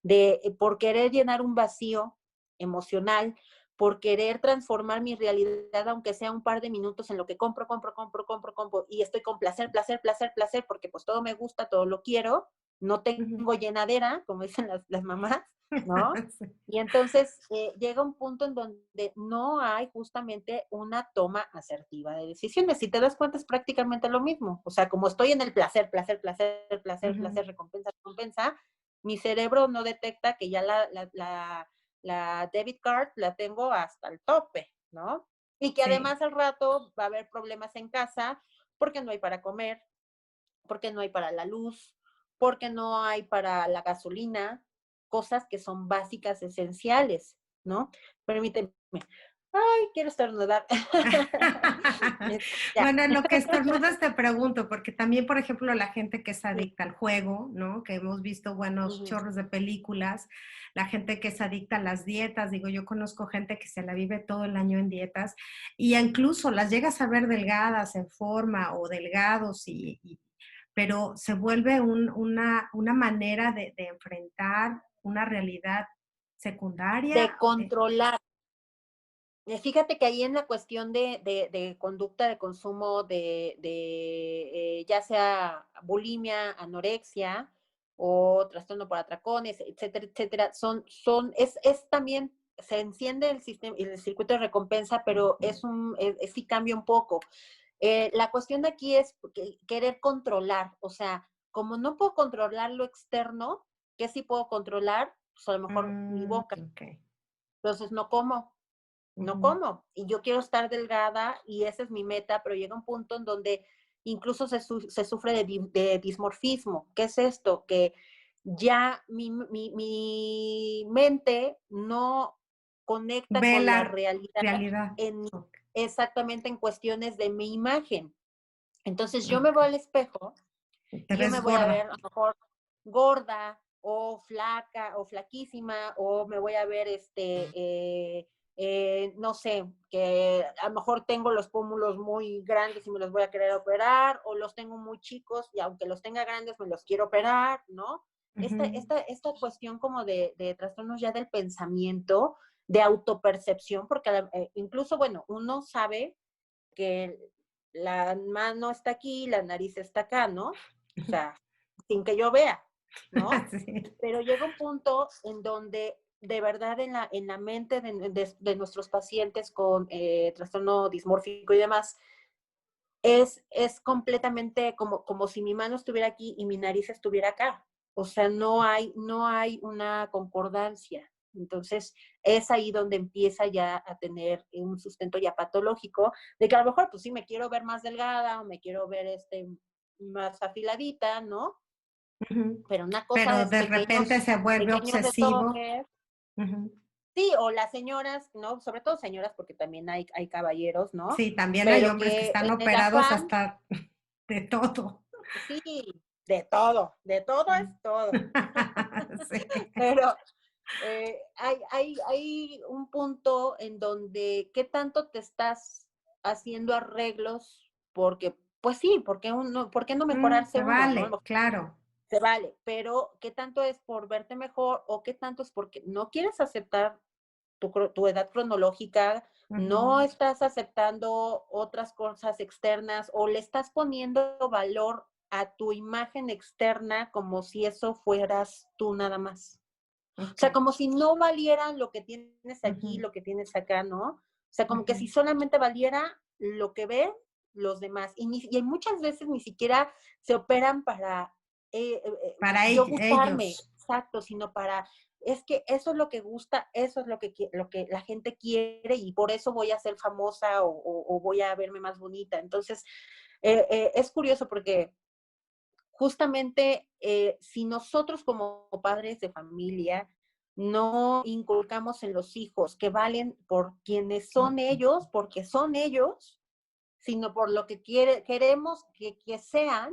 de por querer llenar un vacío emocional, por querer transformar mi realidad, aunque sea un par de minutos en lo que compro, compro, compro, compro, compro, y estoy con placer, placer, placer, placer, porque pues todo me gusta, todo lo quiero, no Ujú. tengo llenadera, como dicen las mamás, ¿no? Sí. Y entonces llega un punto en donde no hay justamente una toma asertiva de decisiones. Si te das cuenta es prácticamente lo mismo. O sea, como estoy en el placer, placer, placer, placer, Ujú. placer, recompensa, recompensa, mi cerebro no detecta que ya la debit card la tengo hasta el tope, ¿no? Y que Sí. además al rato va a haber problemas en casa porque no hay para comer, porque no hay para la luz, porque no hay para la gasolina, cosas que son básicas, esenciales, ¿no? Permíteme. Ay, quiero estornudar. Ya. Bueno, en lo que estornudas te pregunto, porque también, por ejemplo, la gente que es Sí. adicta al juego, ¿no? Que hemos visto buenos Ujú. chorros de películas, la gente que es adicta a las dietas, digo, yo conozco gente que se la vive todo el año en dietas y incluso las llegas a ver delgadas, en forma o delgados, pero se vuelve una manera de enfrentar una realidad secundaria. De controlar. Fíjate que ahí en la cuestión de conducta de consumo ya sea bulimia, anorexia o trastorno por atracones, etcétera, etcétera, es también, se enciende el sistema, el circuito de recompensa, pero sí cambia un poco. La cuestión de aquí es querer controlar, o sea, como no puedo controlar lo externo, ¿qué sí puedo controlar? Pues a lo mejor mi boca. Ok. Entonces no como, no Ujú. como. Y yo quiero estar delgada y esa es mi meta, pero llega un punto en donde incluso se sufre de dismorfismo. ¿Qué es esto? Que ya mi mente no conecta Ve con la la realidad realidad. en, Ok, exactamente en cuestiones de mi imagen. Entonces yo me voy ok. al espejo Te y yo me ves voy a gorda. ver a lo mejor gorda o flaca o flaquísima o me voy a ver no sé, que a lo mejor tengo los pómulos muy grandes y me los voy a querer operar o los tengo muy chicos y aunque los tenga grandes me los quiero operar, ¿no? Ujú. Esta cuestión como de trastornos ya del pensamiento, de autopercepción, porque incluso, bueno, uno sabe que la mano está aquí, la nariz está acá, ¿no? O sea, sin que yo vea, ¿no? Sí. Pero llega un punto en donde de verdad en la mente de nuestros pacientes con trastorno dismórfico y demás, es completamente como si mi mano estuviera aquí y mi nariz estuviera acá. O sea, no hay una concordancia. Entonces, es ahí donde empieza ya a tener un sustento ya patológico, de que a lo mejor, pues sí, me quiero ver más delgada o me quiero ver más afiladita, ¿no? Ujú. Pero una cosa Pero es de repente se vuelve pequeños obsesivo. retoques. Ujú. Sí, o las señoras, ¿no? Sobre todo señoras, porque también hay caballeros, ¿no? Sí, también hay Pero hombres que que están en el operados afán, hasta de todo. sí, de todo es todo. Sí. Pero hay un punto en donde, ¿qué tanto te estás haciendo arreglos? Porque, pues sí, ¿por qué no mejorarse Se uno, no? A lo vale, mejor claro. se vale, pero ¿qué tanto es por verte mejor o qué tanto es porque no quieres aceptar tu edad cronológica, no Ujú. estás aceptando otras cosas externas o le estás poniendo valor a tu imagen externa como si eso fueras tú nada más? O Ok. sea, como si no valiera lo que tienes aquí, Ujú, lo que tienes acá, ¿no? O sea, como que si ujú. solamente valiera lo que ven los demás. Y muchas veces ni siquiera se operan para Para yo gustarme, ellos. exacto, sino para, es que eso es lo que gusta, eso es lo que la gente quiere y por eso voy a ser famosa o voy a verme más bonita. Entonces, es curioso porque justamente si nosotros como padres de familia no inculcamos en los hijos que valen por quienes son ellos, porque son ellos, sino por lo que queremos que sean,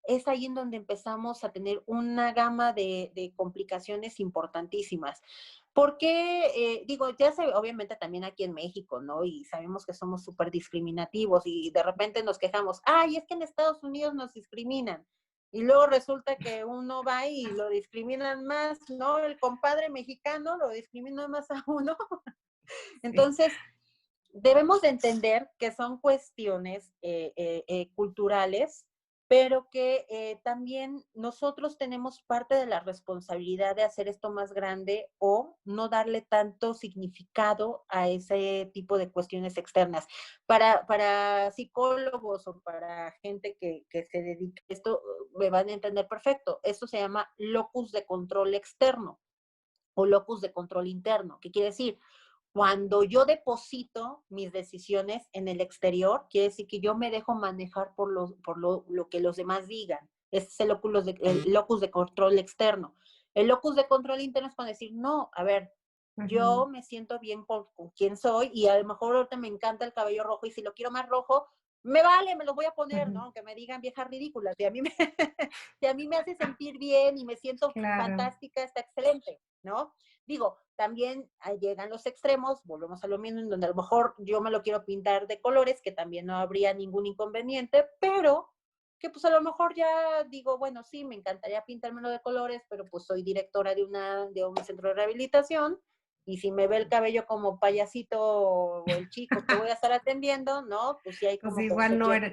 es ahí en donde empezamos a tener una gama de complicaciones importantísimas. Porque, digo, ya se obviamente también aquí en México, ¿no? Y sabemos que somos súper discriminativos y de repente nos quejamos, ay, es que en Estados Unidos nos discriminan. Y luego resulta que uno va y lo discriminan más, ¿no? El compadre mexicano lo discrimina más a uno. Sí. Entonces, debemos de entender que son cuestiones culturales, pero que también nosotros tenemos parte de la responsabilidad de hacer esto más grande o no darle tanto significado a ese tipo de cuestiones externas. Para psicólogos o para gente que se dedica a esto, me van a entender perfecto. Esto se llama locus de control externo o locus de control interno. ¿Qué quiere decir? Cuando yo deposito mis decisiones en el exterior, quiere decir que yo me dejo manejar por lo que los demás digan. Ese es el locus de control externo. El locus de control interno es cuando decir, no, a ver, yo me siento bien con quien soy y a lo mejor ahorita me encanta el cabello rojo y si lo quiero más rojo, me vale, me lo voy a poner, ¿no? Aunque me digan viejas ridículas. Si a mí me, si a mí me hace sentir bien y me siento Claro. fantástica, está excelente, ¿no? Digo, también llegan los extremos, volvemos a lo mismo, en donde a lo mejor yo me lo quiero pintar de colores, que también no habría ningún inconveniente, pero que pues a lo mejor ya digo, bueno, sí, me encantaría pintármelo de colores, pero pues soy directora de un centro de rehabilitación, y si me ve el cabello como payasito o el chico que voy a estar atendiendo, ¿no? Pues sí hay Pues como que igual no era,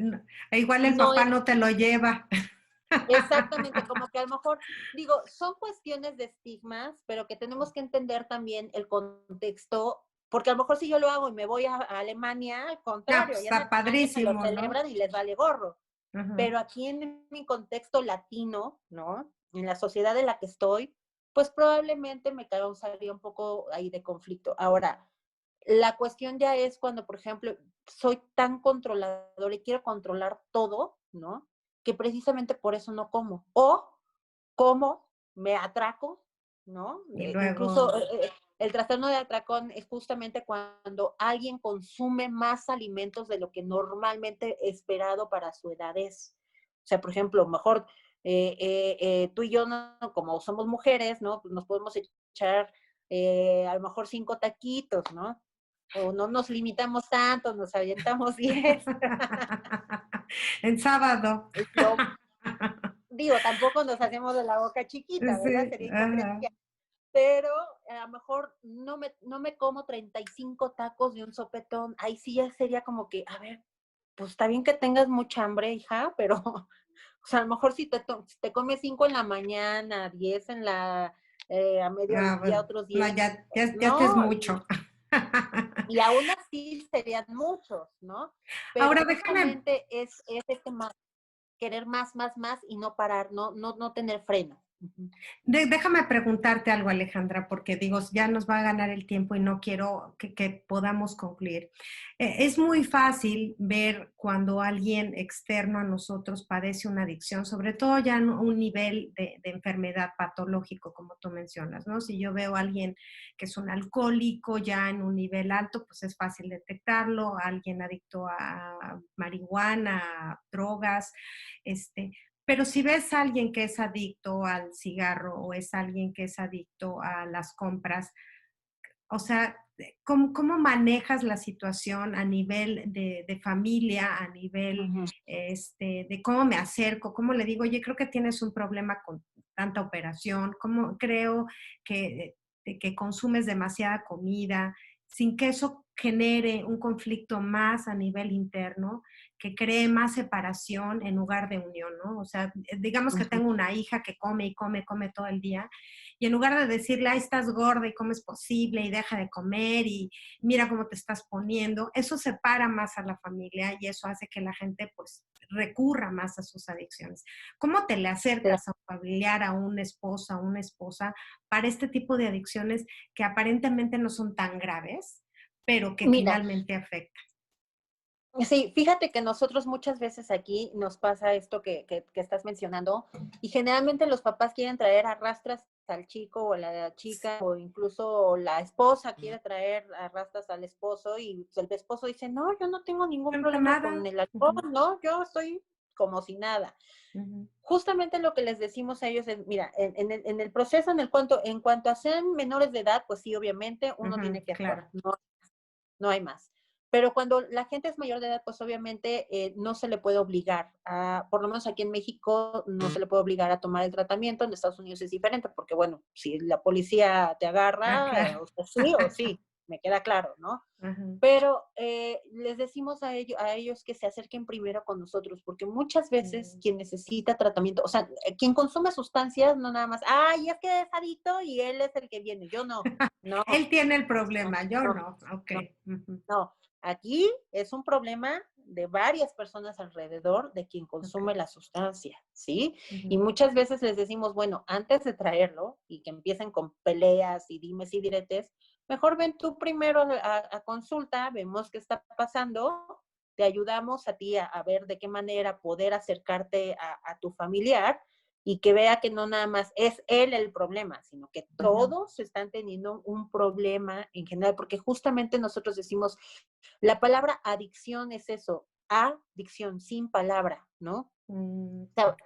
igual el no papá eres no te lo lleva. exactamente, como que a lo mejor, digo, son cuestiones de estigmas, pero que tenemos que entender también el contexto, porque a lo mejor si yo lo hago y me voy a Alemania, al Ah, contrario, pues allá en está Alemania se lo padrísimo, ¿no? celebran y les vale gorro. Ajá. Pero aquí en mi contexto latino, ¿no? En la sociedad en la que estoy, pues probablemente me causaría un poco ahí de conflicto. Ahora, la cuestión ya es cuando, por ejemplo, soy tan controlador y quiero controlar todo, ¿no? Que precisamente por eso no como. O como, me atraco, ¿no? Y Incluso luego, el trastorno de atracón es justamente cuando alguien consume más alimentos de lo que normalmente esperado para su edad es. O sea, por ejemplo, mejor tú y yo, ¿no? Como somos mujeres, ¿no? Pues nos podemos echar a lo mejor 5 taquitos, ¿no? O no nos limitamos tanto, nos aventamos 10. en sábado. Lo, digo, tampoco nos hacemos de la boca chiquita, ¿verdad? Sí, Sería ajá. hipocresía. Pero a lo mejor no me como 35 tacos de un sopetón. Ahí sí ya sería como que, a ver, pues está bien que tengas mucha hambre, hija, pero, o sea, a lo mejor si te comes 5 en la mañana, 10 a Ah, mediodía, bueno, otros no, 10, ya te es no, mucho. y aún así serían muchos, ¿no? Pero Ahora déjame, justamente es este más, querer más, más, más y no parar, no tener freno. Ujú. Déjame preguntarte algo, Alejandra, porque digo, ya nos va a ganar el tiempo y no quiero que podamos concluir. Es muy fácil ver cuando alguien externo a nosotros padece una adicción, sobre todo ya en un nivel de enfermedad patológico, como tú mencionas, ¿no? Si yo veo a alguien que es un alcohólico ya en un nivel alto, pues es fácil detectarlo, alguien adicto a marihuana, a drogas, este, pero si ves a alguien que es adicto al cigarro o es alguien que es adicto a las compras, o sea, ¿cómo manejas la situación a nivel de familia, a nivel Ujú. de cómo me acerco, cómo le digo, oye, creo que tienes un problema con tanta operación, cómo creo que consumes demasiada comida, sin que eso genere un conflicto más a nivel interno, que cree más separación en lugar de unión, ¿no? O sea, digamos que Ujú. tengo una hija que come y come, come todo el día, y en lugar de decirle, ay, estás gorda y cómo es posible y deja de comer y mira cómo te estás poniendo, eso separa más a la familia y eso hace que la gente pues recurra más a sus adicciones. ¿Cómo te le acercas a un familiar, a una esposa, a una esposa para este tipo de adicciones que aparentemente no son tan graves, pero que Mira, finalmente afectan? Sí, fíjate que nosotros muchas veces aquí nos pasa esto que estás mencionando y generalmente los papás quieren traer arrastras al chico o a la chica o incluso la esposa quiere traer arrastras al esposo y el esposo dice, no, yo no tengo ningún No, problema nada. con el alcohol, Ujú, no, yo estoy como si nada. ujú, Justamente lo que les decimos a ellos es, mira, en el proceso, en cuanto a sean menores de edad, pues sí, obviamente uno ujú, tiene que actuar, claro. no hay más. Pero cuando la gente es mayor de edad, pues obviamente no se le puede obligar a, por lo menos aquí en México, no se le puede obligar a tomar el tratamiento. En Estados Unidos es diferente, porque bueno, si la policía te Ah, agarra, claro. o sí, me queda claro, ¿no? Ujú, Pero les decimos a ellos que se acerquen primero con nosotros, porque muchas veces mm. quien necesita tratamiento, o sea, quien consume sustancias, no nada más, ay, es que es adicto y él es el que viene, yo no, no, Él tiene el no, problema, yo no, no. Ok. no. Ujú, No, aquí es un problema de varias personas alrededor de quien ok. consume la sustancia, ¿sí? Y Ujú, muchas veces les decimos, bueno, antes de traerlo y que empiecen con peleas y dimes y diretes, mejor ven tú primero a consulta, vemos qué está pasando, te ayudamos a ti a ver de qué manera poder acercarte a tu familiar y que vea que no nada más es él el problema, sino que ujú, todos están teniendo un problema en general, porque justamente nosotros decimos, la palabra adicción es eso, adicción, sin palabra, ¿no? mm, O sea, ok.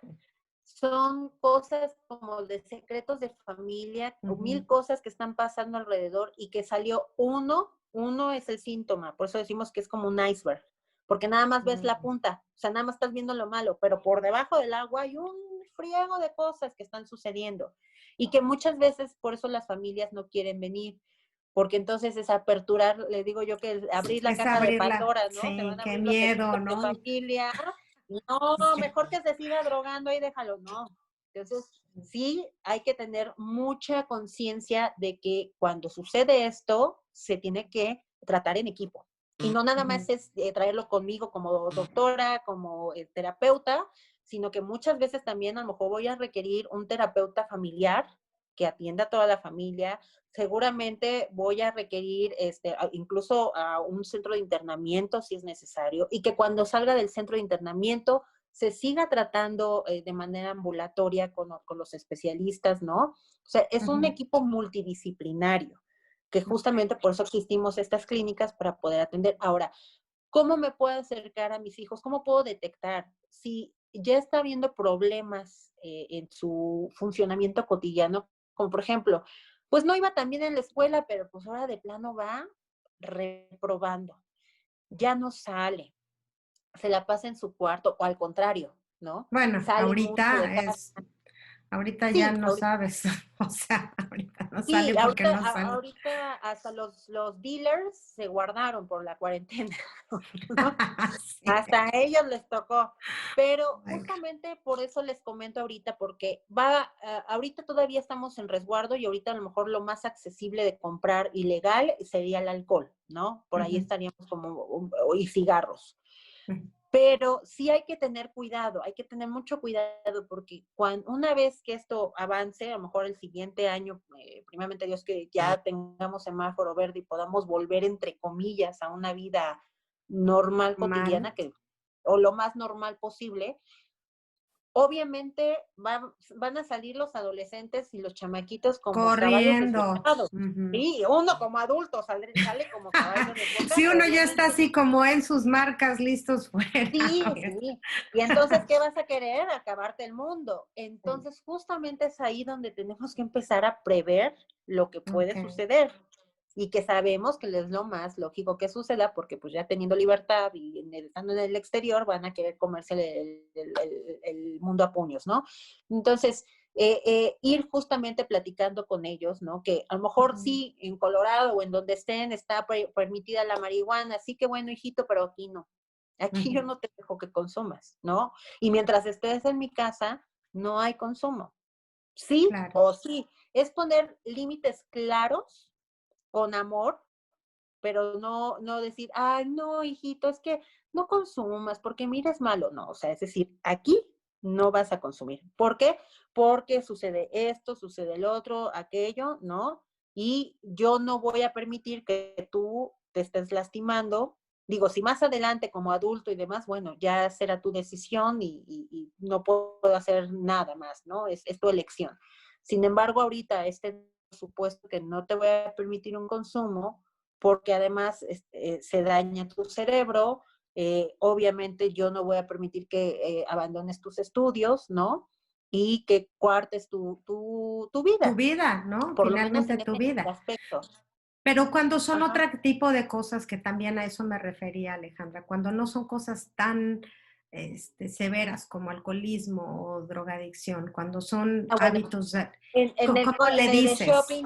son cosas como de secretos de familia o Ujú, mil cosas que están pasando alrededor y que salió uno es el síntoma, por eso decimos que es como un iceberg, porque nada más ves la mm, punta, o sea, nada más estás viendo lo malo, pero por debajo del agua hay un friego de cosas que están sucediendo y que muchas veces por eso las familias no quieren venir, porque entonces es aperturar, le digo yo que es abrir la es caja de abrirla. Pandora, ¿no? Se Sí, van a qué abrir los miedo, secretos de ¿no? familia. No, Sí. mejor que se siga drogando ahí, déjalo, no. Entonces, sí hay que tener mucha conciencia de que cuando sucede esto, se tiene que tratar en equipo. Y no nada Ujú, más es traerlo conmigo como doctora, como terapeuta, sino que muchas veces también a lo mejor voy a requerir un terapeuta familiar que atienda a toda la familia. Seguramente voy a requerir incluso a un centro de internamiento si es necesario y que cuando salga del centro de internamiento se siga tratando de manera ambulatoria con los especialistas, ¿no? O sea, es un ujú, equipo multidisciplinario, que ok. justamente por eso existimos estas clínicas para poder atender. Ahora, ¿cómo me puedo acercar a mis hijos? ¿Cómo puedo detectar si ya está habiendo problemas en su funcionamiento cotidiano? Como por ejemplo, pues no iba tan bien en la escuela, pero pues ahora de plano va reprobando, ya no sale, se la pasa en su cuarto o al contrario, ¿no? Bueno, Sale mucho de casa. ahorita ya Sí, no sabes, o sea, ahorita no sale sí, porque no sale. ahorita hasta los dealers se guardaron por la cuarentena, ¿no? Sí, Hasta a ellos les tocó. Pero venga. justamente por eso les comento ahorita, porque ahorita todavía estamos en resguardo y ahorita a lo mejor lo más accesible de comprar ilegal sería el alcohol, ¿no? Por ahí Ujú, estaríamos y cigarros. ujú. Pero sí hay que tener cuidado, hay que tener mucho cuidado porque una vez que esto avance, a lo mejor el siguiente año, primeramente Dios, que ya tengamos semáforo verde y podamos volver, entre comillas, a una vida normal, Mal. cotidiana, o lo más normal posible, obviamente van a salir los adolescentes y los chamaquitos como caballos Corriendo. desbocados. Ujú. Sí, uno como adulto sale como caballo Si desbocado, uno ya está obviamente. así como en sus marcas listos fuera. Sí, sí. Y entonces, ¿qué vas a querer? Acabarte el mundo. Sí, Entonces, justamente es ahí donde tenemos que empezar a prever lo que puede ok. suceder y que sabemos que es lo más lógico que suceda porque pues ya teniendo libertad y estando en el exterior van a querer comerse el mundo a puños, ¿no? Entonces, ir justamente platicando con ellos, ¿no? Que a lo mejor Ujú, sí, en Colorado o en donde estén está permitida la marihuana, sí que bueno, hijito, pero aquí no. Aquí yo ujú. no te dejo que consumas, ¿no? Y mientras estés en mi casa, no hay consumo. Sí Claro. o sí. Es poner límites claros, con amor, pero no decir, ay, no, hijito, es que no consumas porque mira es malo. No, o sea, es decir, aquí no vas a consumir. ¿Por qué? Porque sucede esto, sucede el otro, aquello, ¿no? Y yo no voy a permitir que tú te estés lastimando Digo, si más adelante como adulto y demás, bueno, ya será tu decisión y no puedo hacer nada más, ¿no? Es tu elección. Sin embargo, ahorita supuesto que no te voy a permitir un consumo porque además se daña tu cerebro. Obviamente yo no voy a permitir que abandones tus estudios, ¿no? Y que cuartes tu Tu vida, vida, ¿no? por lo menos Finalmente en tu ese vida. aspecto. Pero cuando son otro Ajá. tipo de cosas, que también a eso me refería, Alejandra, cuando no son cosas tan severas como alcoholismo o drogadicción, cuando son Ah, bueno, hábitos, ¿cómo en le el de dices? shopping,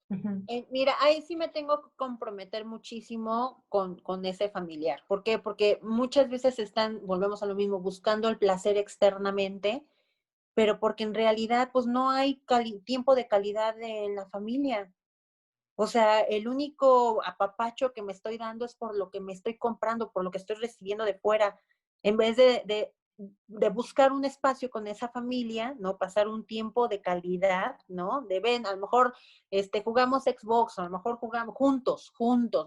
Ujú. mira, ahí sí me tengo que comprometer muchísimo con ese familiar. ¿Por qué? Porque muchas veces están, volvemos a lo mismo, buscando el placer externamente, pero porque en realidad pues no hay tiempo de calidad en la familia. O sea, el único apapacho que me estoy dando es por lo que me estoy comprando, por lo que estoy recibiendo de fuera, en vez de buscar un espacio con esa familia, ¿no? Pasar un tiempo de calidad, ¿no? De ven, a lo mejor jugamos Xbox, a lo mejor jugamos juntos,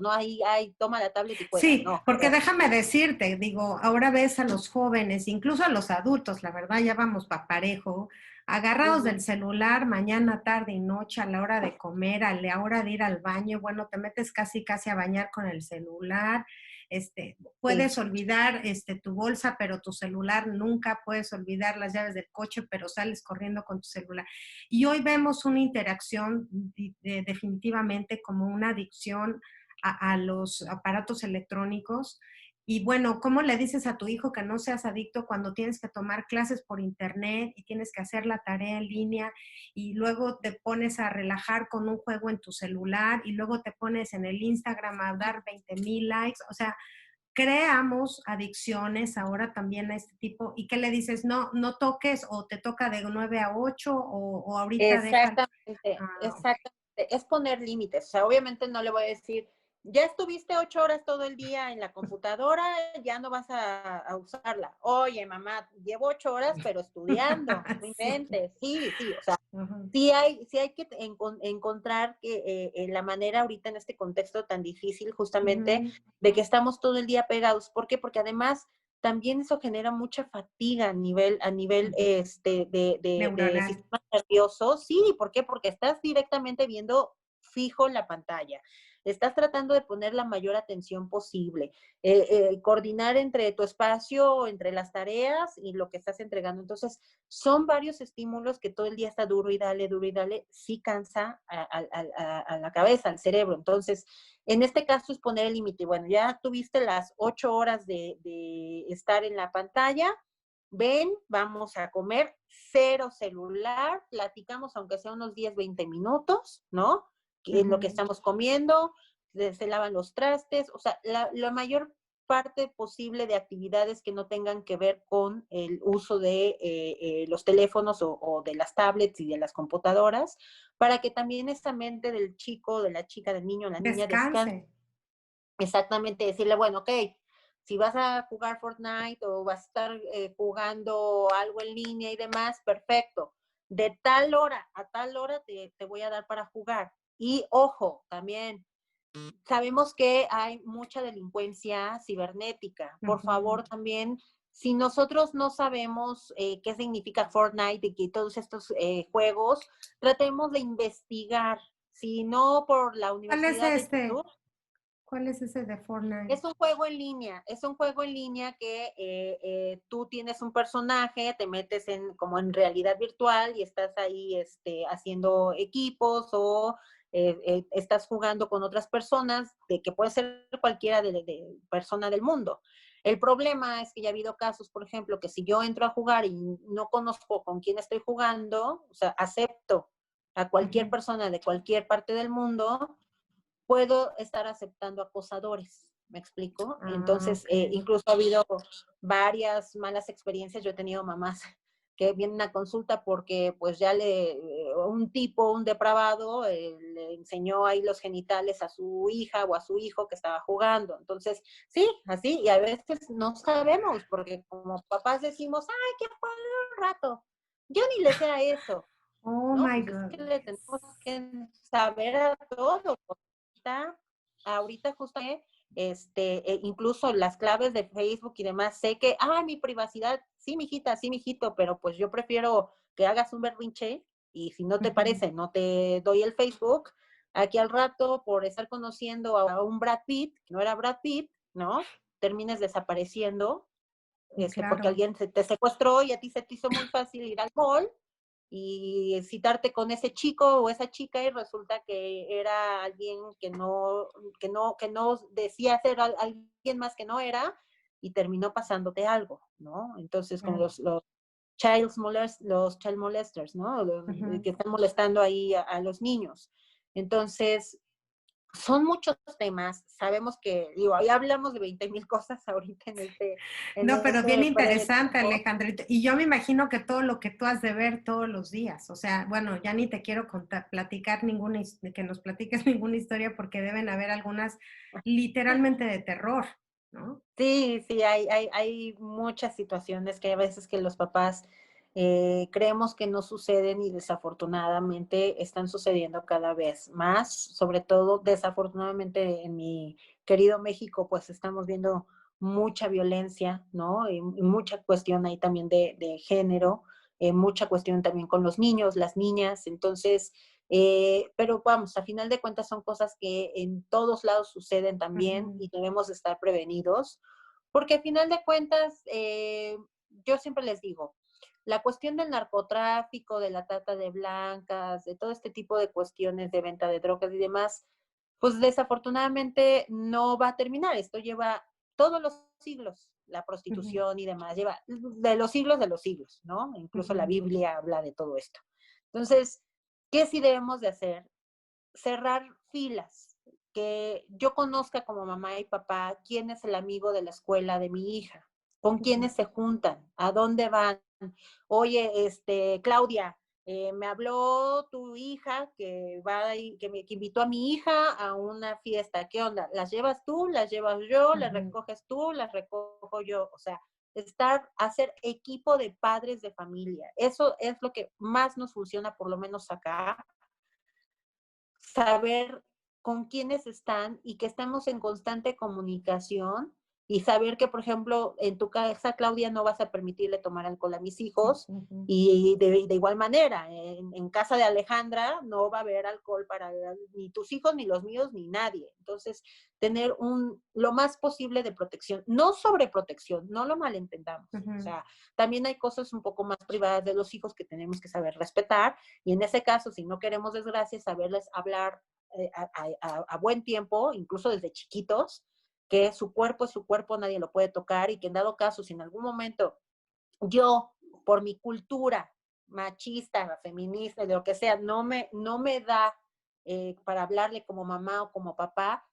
¿no? Ahí, toma la tablet y juega, Sí, no. O porque sea, déjame decirte, digo, ahora ves a los jóvenes, incluso a los adultos, la verdad, ya vamos pa' parejo, agarrados del ujú, celular mañana, tarde y noche, a la hora de comer, a la hora de ir al baño, bueno, te metes casi, casi a bañar con el celular, sí, puedes olvidar tu bolsa, pero tu celular nunca, puedes olvidar las llaves del coche, pero sales corriendo con tu celular. Y hoy vemos una interacción definitivamente como una adicción a los aparatos electrónicos. Y bueno, ¿cómo le dices a tu hijo que no seas adicto cuando tienes que tomar clases por internet y tienes que hacer la tarea en línea y luego te pones a relajar con un juego en tu celular y luego te pones en el Instagram a dar 20,000 likes? O sea, creamos adicciones ahora también a este tipo. ¿Y qué le dices? No, no toques o te toca de 9 a 8 o ahorita dejan. exactamente, Ah, ok. exactamente. Es poner límites. O sea, obviamente no le voy a decir, ya estuviste 8 horas todo el día en la computadora, ya no vas a usarla. Oye, mamá, llevo 8 horas, pero estudiando, no Sí. inventes. Sí, sí, o sea, Ujú. sí hay que encontrar la manera ahorita en este contexto tan difícil, justamente, Ujú. de que estamos todo el día pegados. ¿Por qué? Porque además también eso genera mucha fatiga a nivel Ujú. de Neuronal. sistema nervioso. Sí, ¿por qué? Porque estás directamente viendo fijo en la pantalla. Estás tratando de poner la mayor atención posible, coordinar entre tu espacio, entre las tareas y lo que estás entregando. Entonces, son varios estímulos que todo el día está duro y dale, sí cansa a la cabeza, al cerebro. Entonces, en este caso es poner el límite. Bueno, ya tuviste las 8 horas de estar en la pantalla, ven, vamos a comer, cero celular, platicamos aunque sea unos 10, 20 minutos, ¿no? Que es lo que Ujú. estamos comiendo, se lavan los trastes, o sea, la mayor parte posible de actividades que no tengan que ver con el uso de los teléfonos o de las tablets y de las computadoras, para que también esta mente del chico, de la chica, del niño, la niña Descanse. descanse. Exactamente, decirle, bueno, ok, si vas a jugar Fortnite o vas a estar jugando algo en línea y demás, perfecto. De tal hora a tal hora te voy a dar para jugar. Y ojo, también sabemos que hay mucha delincuencia cibernética. Por Ujú. favor, también, si nosotros no sabemos qué significa Fortnite y que todos estos juegos, tratemos de investigar. Si no por la ¿Cuál es Universidad de este? YouTube, ¿Cuál es ese de Fortnite? es un juego en línea, que tú tienes un personaje, te metes como en realidad virtual y estás ahí haciendo equipos o estás jugando con otras personas, que puede ser cualquiera de persona del mundo. El problema es que ya ha habido casos, por ejemplo, que si yo entro a jugar y no conozco con quién estoy jugando, o sea, acepto a cualquier Ujú. persona de cualquier parte del mundo, puedo estar aceptando acosadores. ¿Me explico? Ah, Entonces, ok. incluso ha habido varias malas experiencias. Yo he tenido mamás que vienen a consulta porque pues ya un tipo, un depravado, le enseñó ahí los genitales a su hija o a su hijo que estaba jugando. Entonces, sí, así, y a veces no sabemos, porque como papás decimos, ay, que juegue un rato. Yo ni le sé a eso, Oh ¿no? my Pues es que le goodness. tenemos que saber a todo. Ahorita justo incluso las claves de Facebook y demás, sé que, mi privacidad, sí, mijita, sí, mijito, pero pues yo prefiero que hagas un berrinche y si no te Ujú. parece, no te doy el Facebook, aquí al rato por estar conociendo a un Brad Pitt, que no era Brad Pitt, ¿no? Termines desapareciendo, porque Claro, alguien se te secuestró y a ti se te hizo muy fácil ir al mall y citarte con ese chico o esa chica y resulta que era alguien que no decía ser alguien más que no era y terminó pasándote algo, ¿no? Entonces, con claro. los child molesters, ¿no? Los Ujú. que están molestando ahí a los niños. Entonces, son muchos temas. Sabemos que, digo, ya hablamos de 20,000 cosas ahorita en No, pero bien este breve interesante, tiempo. Alejandrita. Y yo me imagino que todo lo que tú has de ver todos los días, o sea, bueno, ya ni te quiero contar, platicar ninguna, que nos platiques ninguna historia porque deben haber algunas literalmente de terror, ¿no? Sí, sí, hay muchas situaciones que a veces que los papás creemos que no suceden y desafortunadamente están sucediendo cada vez más, sobre todo desafortunadamente en mi querido México, pues estamos viendo mucha violencia, ¿no? Y mucha cuestión ahí también de género, mucha cuestión también con los niños, las niñas, entonces pero vamos, a final de cuentas son cosas que en todos lados suceden también Ujú, y debemos estar prevenidos, porque a final de cuentas, yo siempre les digo, la cuestión del narcotráfico, de la trata de blancas, de todo este tipo de cuestiones de venta de drogas y demás, pues desafortunadamente no va a terminar. Esto lleva todos los siglos, la ujú, prostitución y demás, lleva de los siglos, ¿no? Incluso la ujú, Biblia habla de todo esto. Entonces, ¿qué sí debemos de hacer? Cerrar filas, que yo conozca como mamá y papá quién es el amigo de la escuela de mi hija, con ujú, quiénes se juntan, a dónde van. Oye, Claudia, me habló tu hija que va ahí, que invitó a mi hija a una fiesta. ¿Qué onda? ¿Las llevas tú? ¿Las llevas yo? ¿Las ujú. recoges tú? ¿Las recojo yo? O sea, hacer equipo de padres de familia. Eso es lo que más nos funciona, por lo menos acá, saber con quiénes están y que estemos en constante comunicación y saber que, por ejemplo, en tu casa, Claudia, no vas a permitirle tomar alcohol a mis hijos Ujú. y de igual manera, en casa de Alejandra no va a haber alcohol para ni tus hijos, ni los míos, ni nadie. Entonces, tener lo más posible de protección, no sobreprotección, no lo malentendamos. O Ujú. sea, también hay cosas un poco más privadas de los hijos que tenemos que saber respetar y en ese caso, si no queremos desgracias, saberles hablar a buen tiempo, incluso desde chiquitos, que su cuerpo es su cuerpo, nadie lo puede tocar y que en dado caso, si en algún momento yo, por mi cultura machista, feminista, de lo que sea, no me da para hablarle como mamá o como papá,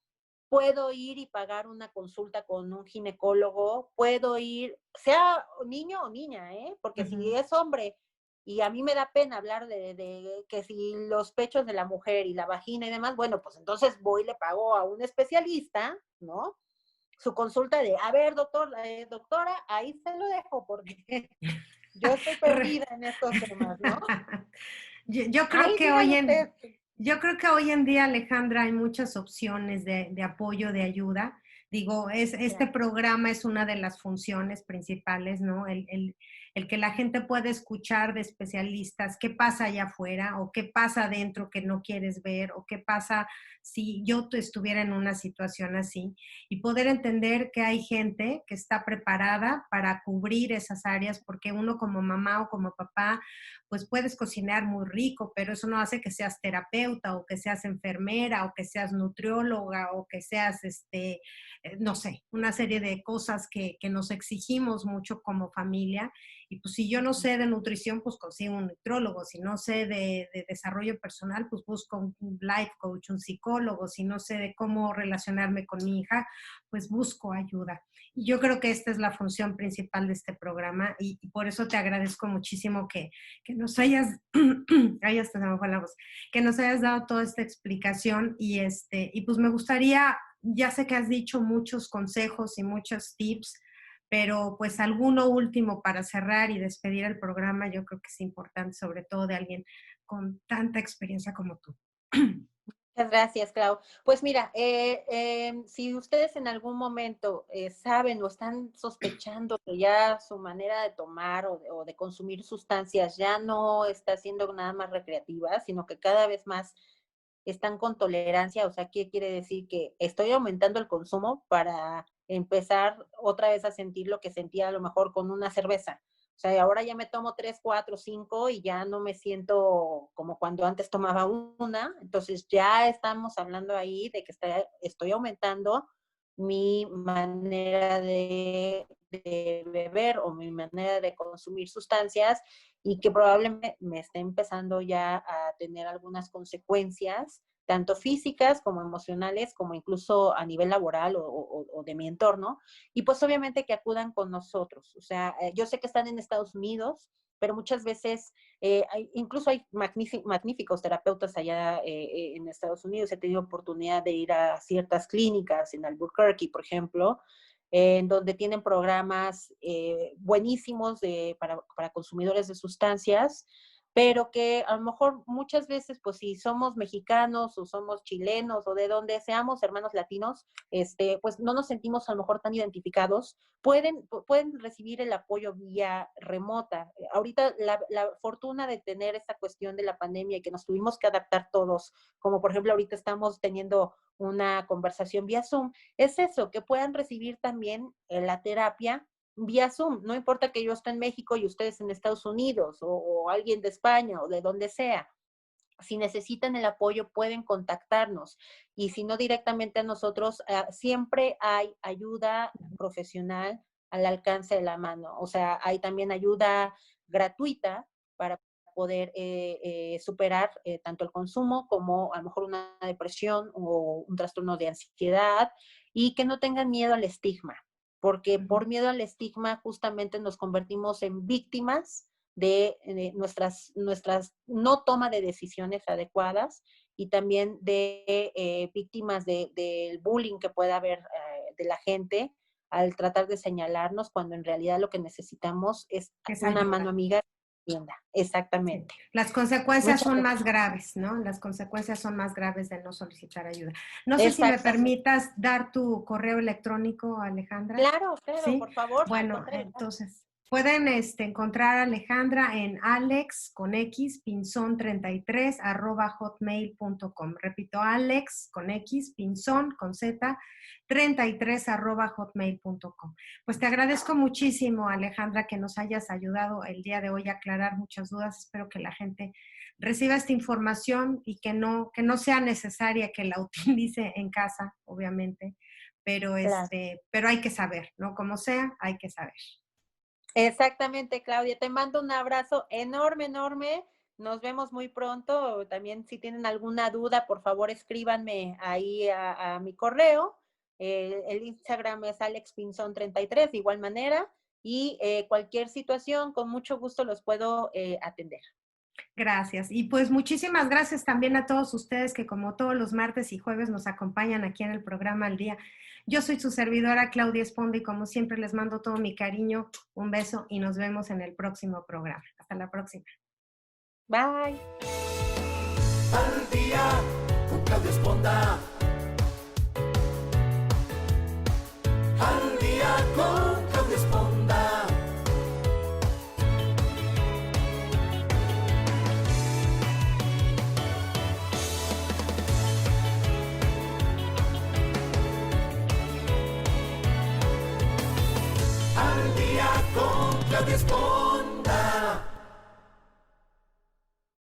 puedo ir y pagar una consulta con un ginecólogo, puedo ir, sea niño o niña, porque si Ujú. es hombre y a mí me da pena hablar de que si los pechos de la mujer y la vagina y demás, bueno, pues entonces voy y le pago a un especialista, ¿no? Su consulta de, a ver, doctora, ahí se lo dejo porque yo estoy Re- perdida en estos temas, ¿no? yo creo Ahí que dígale usted. hoy en día, Alejandra, hay muchas opciones de apoyo, de ayuda. Digo, este Ya. programa es una de las funciones principales, ¿no? El que la gente pueda escuchar de especialistas qué pasa allá afuera o qué pasa adentro que no quieres ver o qué pasa si yo estuviera en una situación así y poder entender que hay gente que está preparada para cubrir esas áreas porque uno como mamá o como papá pues puedes cocinar muy rico, pero eso no hace que seas terapeuta o que seas enfermera o que seas nutrióloga o que seas, no sé, una serie de cosas que nos exigimos mucho como familia. Y pues si yo no sé de nutrición, pues consigo un nutriólogo. Si no sé de desarrollo personal, pues busco un life coach, un psicólogo. Si no sé de cómo relacionarme con mi hija, pues busco ayuda. Y yo creo que esta es la función principal de este programa y por eso te agradezco muchísimo que nos hayas, ay, hasta se me fue la voz, que nos hayas dado toda esta explicación y pues me gustaría, ya sé que has dicho muchos consejos y muchos tips, pero pues alguno último para cerrar y despedir el programa, yo creo que es importante, sobre todo de alguien con tanta experiencia como tú. Muchas gracias, Clau. Pues mira, si ustedes en algún momento saben o están sospechando que ya su manera de tomar o de consumir sustancias ya no está siendo nada más recreativa, sino que cada vez más están con tolerancia, o sea, ¿qué quiere decir? Que estoy aumentando el consumo para empezar otra vez a sentir lo que sentía a lo mejor con una cerveza. O sea, ahora ya me tomo 3, 4, 5 y ya no me siento como cuando antes tomaba una. Entonces ya estamos hablando ahí de que estoy aumentando mi manera de beber o mi manera de consumir sustancias y que probablemente me esté empezando ya a tener algunas consecuencias, tanto físicas como emocionales, como incluso a nivel laboral o de mi entorno. Y pues obviamente que acudan con nosotros. O sea, yo sé que están en Estados Unidos, pero muchas veces incluso hay magníficos terapeutas allá en Estados Unidos. He tenido oportunidad de ir a ciertas clínicas en Albuquerque, por ejemplo, en donde tienen programas buenísimos para consumidores de sustancias, pero que a lo mejor muchas veces, pues si somos mexicanos o somos chilenos o de donde seamos hermanos latinos, pues no nos sentimos a lo mejor tan identificados, pueden recibir el apoyo vía remota. Ahorita la fortuna de tener esta cuestión de la pandemia y que nos tuvimos que adaptar todos, como por ejemplo ahorita estamos teniendo una conversación vía Zoom, es eso, que puedan recibir también la terapia vía Zoom. No importa que yo esté en México y ustedes en Estados Unidos o alguien de España o de donde sea. Si necesitan el apoyo, pueden contactarnos. Y si no directamente a nosotros, siempre hay ayuda profesional al alcance de la mano. O sea, hay también ayuda gratuita para poder superar tanto el consumo como a lo mejor una depresión o un trastorno de ansiedad y que no tengan miedo al estigma, porque por miedo al estigma justamente nos convertimos en víctimas de nuestras no toma de decisiones adecuadas y también de víctimas del bullying que pueda haber de la gente al tratar de señalarnos cuando en realidad lo que necesitamos es una mano amiga que entienda. Exactamente. Sí. Las consecuencias Muchas son gracias. más graves, ¿no? Las consecuencias son más graves de no solicitar ayuda. No sé si me permitas dar tu correo electrónico, Alejandra. Claro, claro, Sí. por favor. Bueno, entonces pueden encontrar a Alejandra en Alex con X, Pinzón 33 @hotmail.com. Repito, Alex con X, Pinzón con Z 33 @hotmail.com. Pues te agradezco muchísimo, Alejandra, que nos hayas ayudado el día de hoy a aclarar muchas dudas. Espero que la gente reciba esta información y que no sea necesaria que la utilice en casa, obviamente, pero Claro. pero hay que saber, ¿no? Como sea, hay que saber. Exactamente, Claudia. Te mando un abrazo enorme, enorme. Nos vemos muy pronto. También si tienen alguna duda, por favor escríbanme ahí a mi correo. El Instagram es alexpinzon33, de igual manera. Y cualquier situación, con mucho gusto los puedo atender. Gracias. Y pues muchísimas gracias también a todos ustedes que como todos los martes y jueves nos acompañan aquí en el programa Al Día. Yo soy su servidora Claudia Esponda y como siempre les mando todo mi cariño, un beso y nos vemos en el próximo programa. Hasta la próxima. Bye. Al día con Claudia Esponda. Al día con Claudia Esponda. Al día con Claudia Esponda.